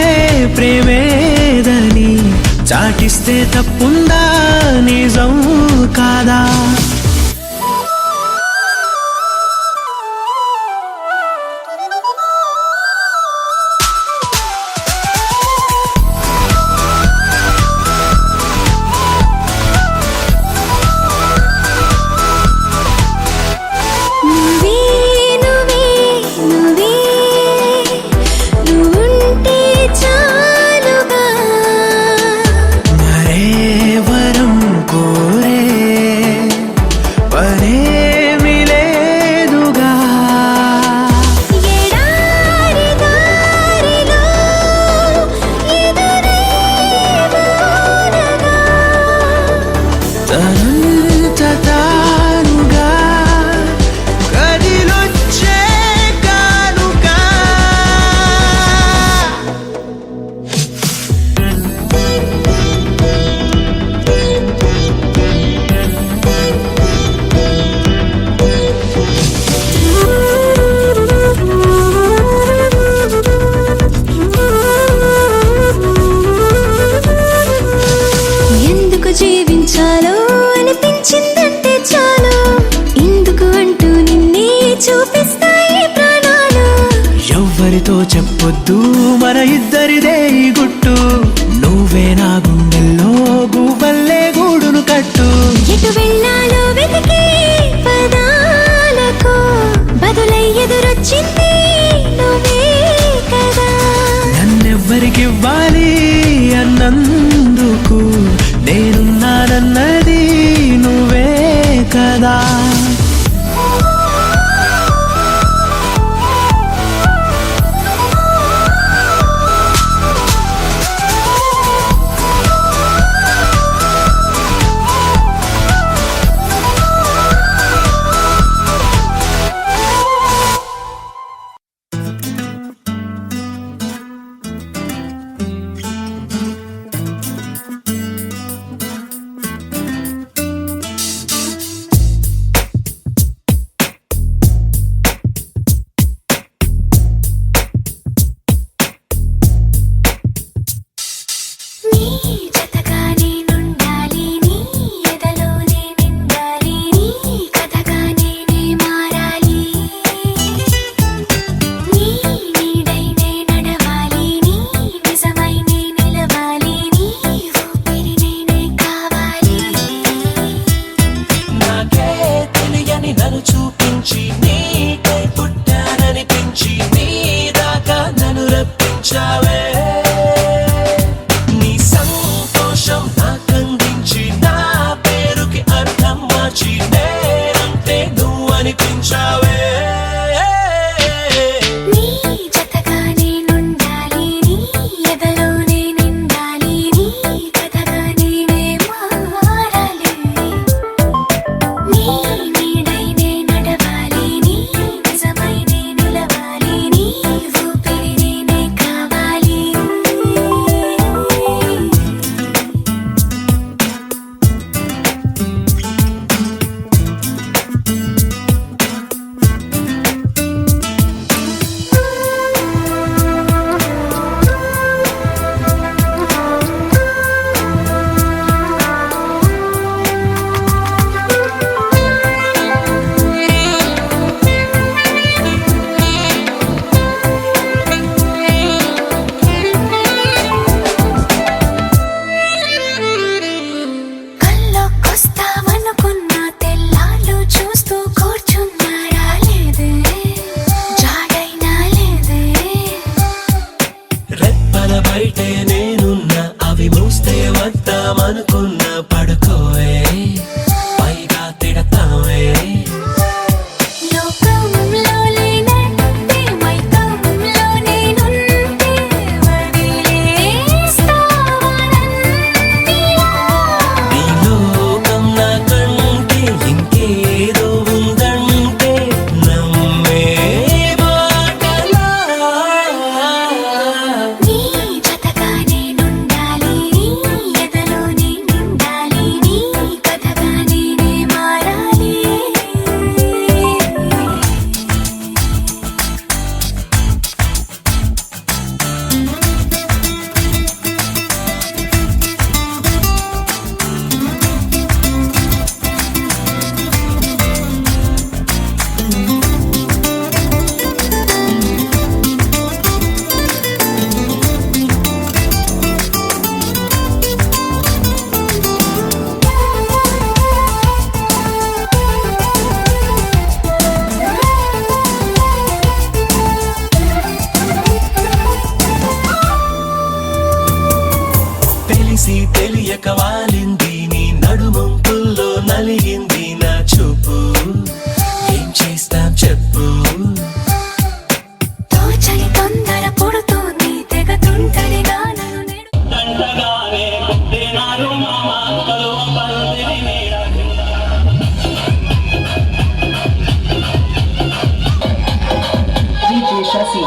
ప్రేమేదని చాటిస్తే తప్పుందా నిజం కాదా జీవించాలో అనిపించిందంటే చాలు ఇందుకు అంటూ నిన్నే చూపిస్తాయి ప్రాణాలు ఎవ్వరితో చెప్పొద్దు మన ఇద్దరిదే ఈ గుట్టు నువ్వే నా గుండెల్లో గువ్వల్లే గూడును కట్టు ఎటు వెళ్ళాలో వెతికే పదాలకు బదులై ఎదురొచ్చింది నువ్వే కదా నన్నెవ్వరికివ్వాలి అన్నందుకు నేనున్నానన్నది నువ్వే కదా Shasi.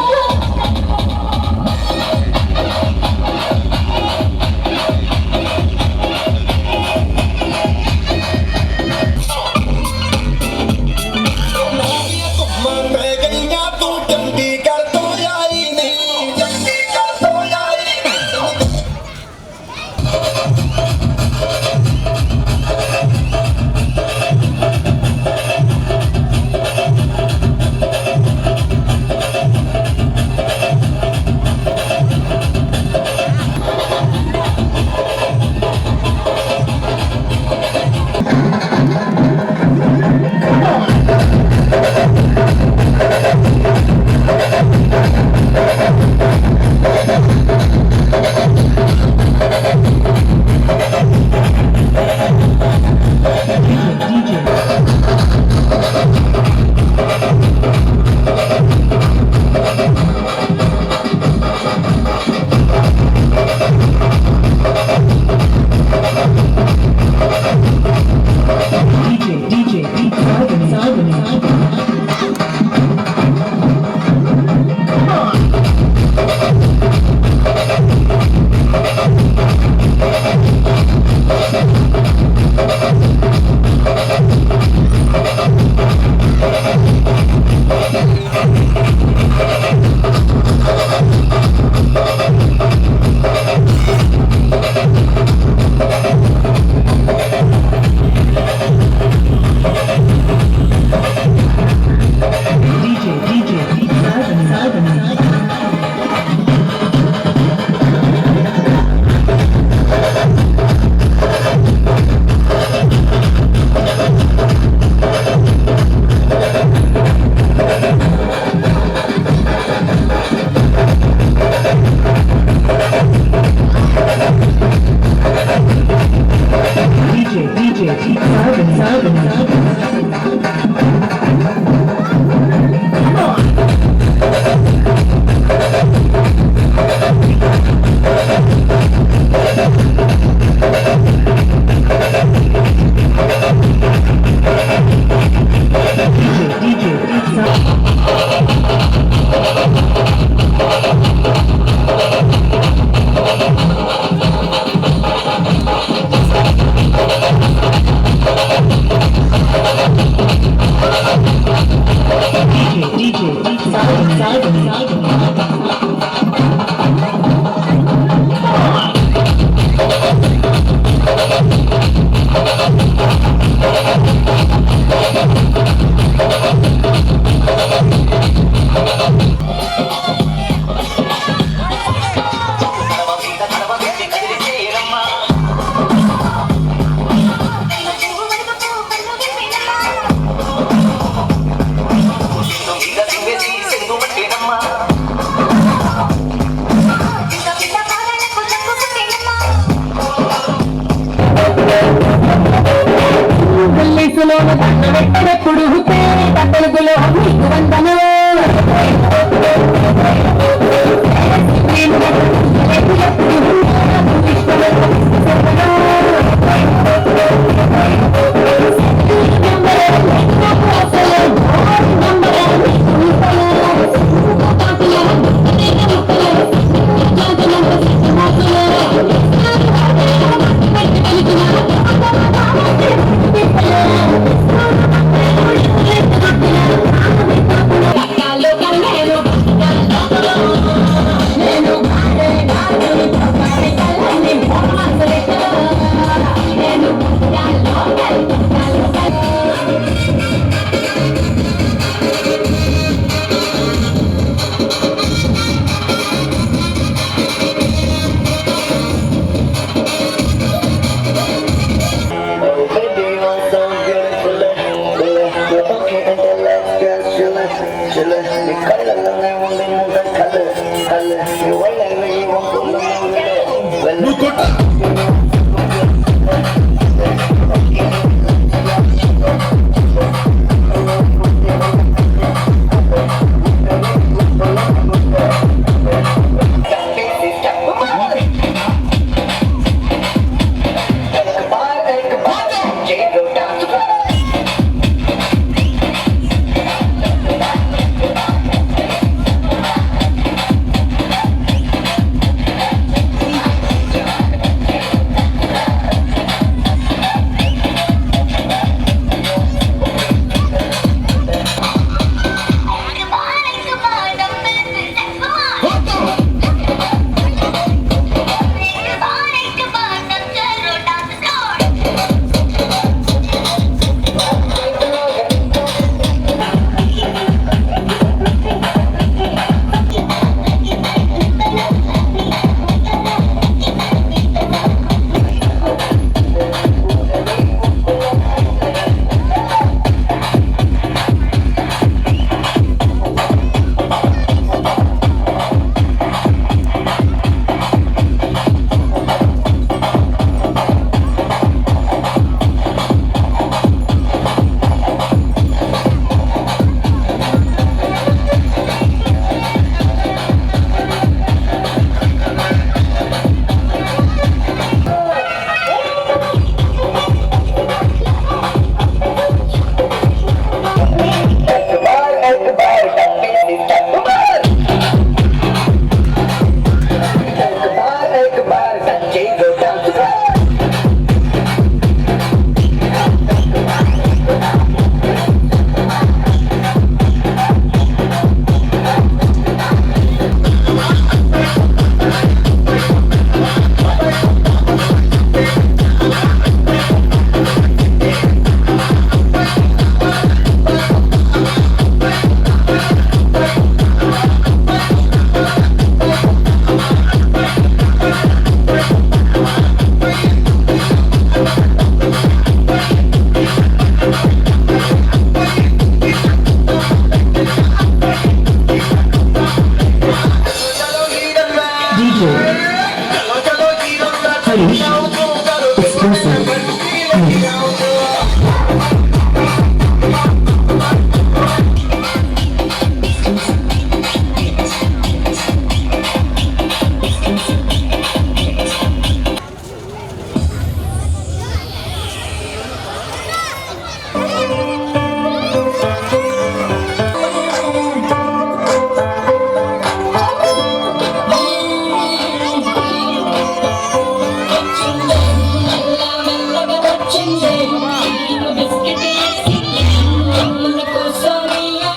Look at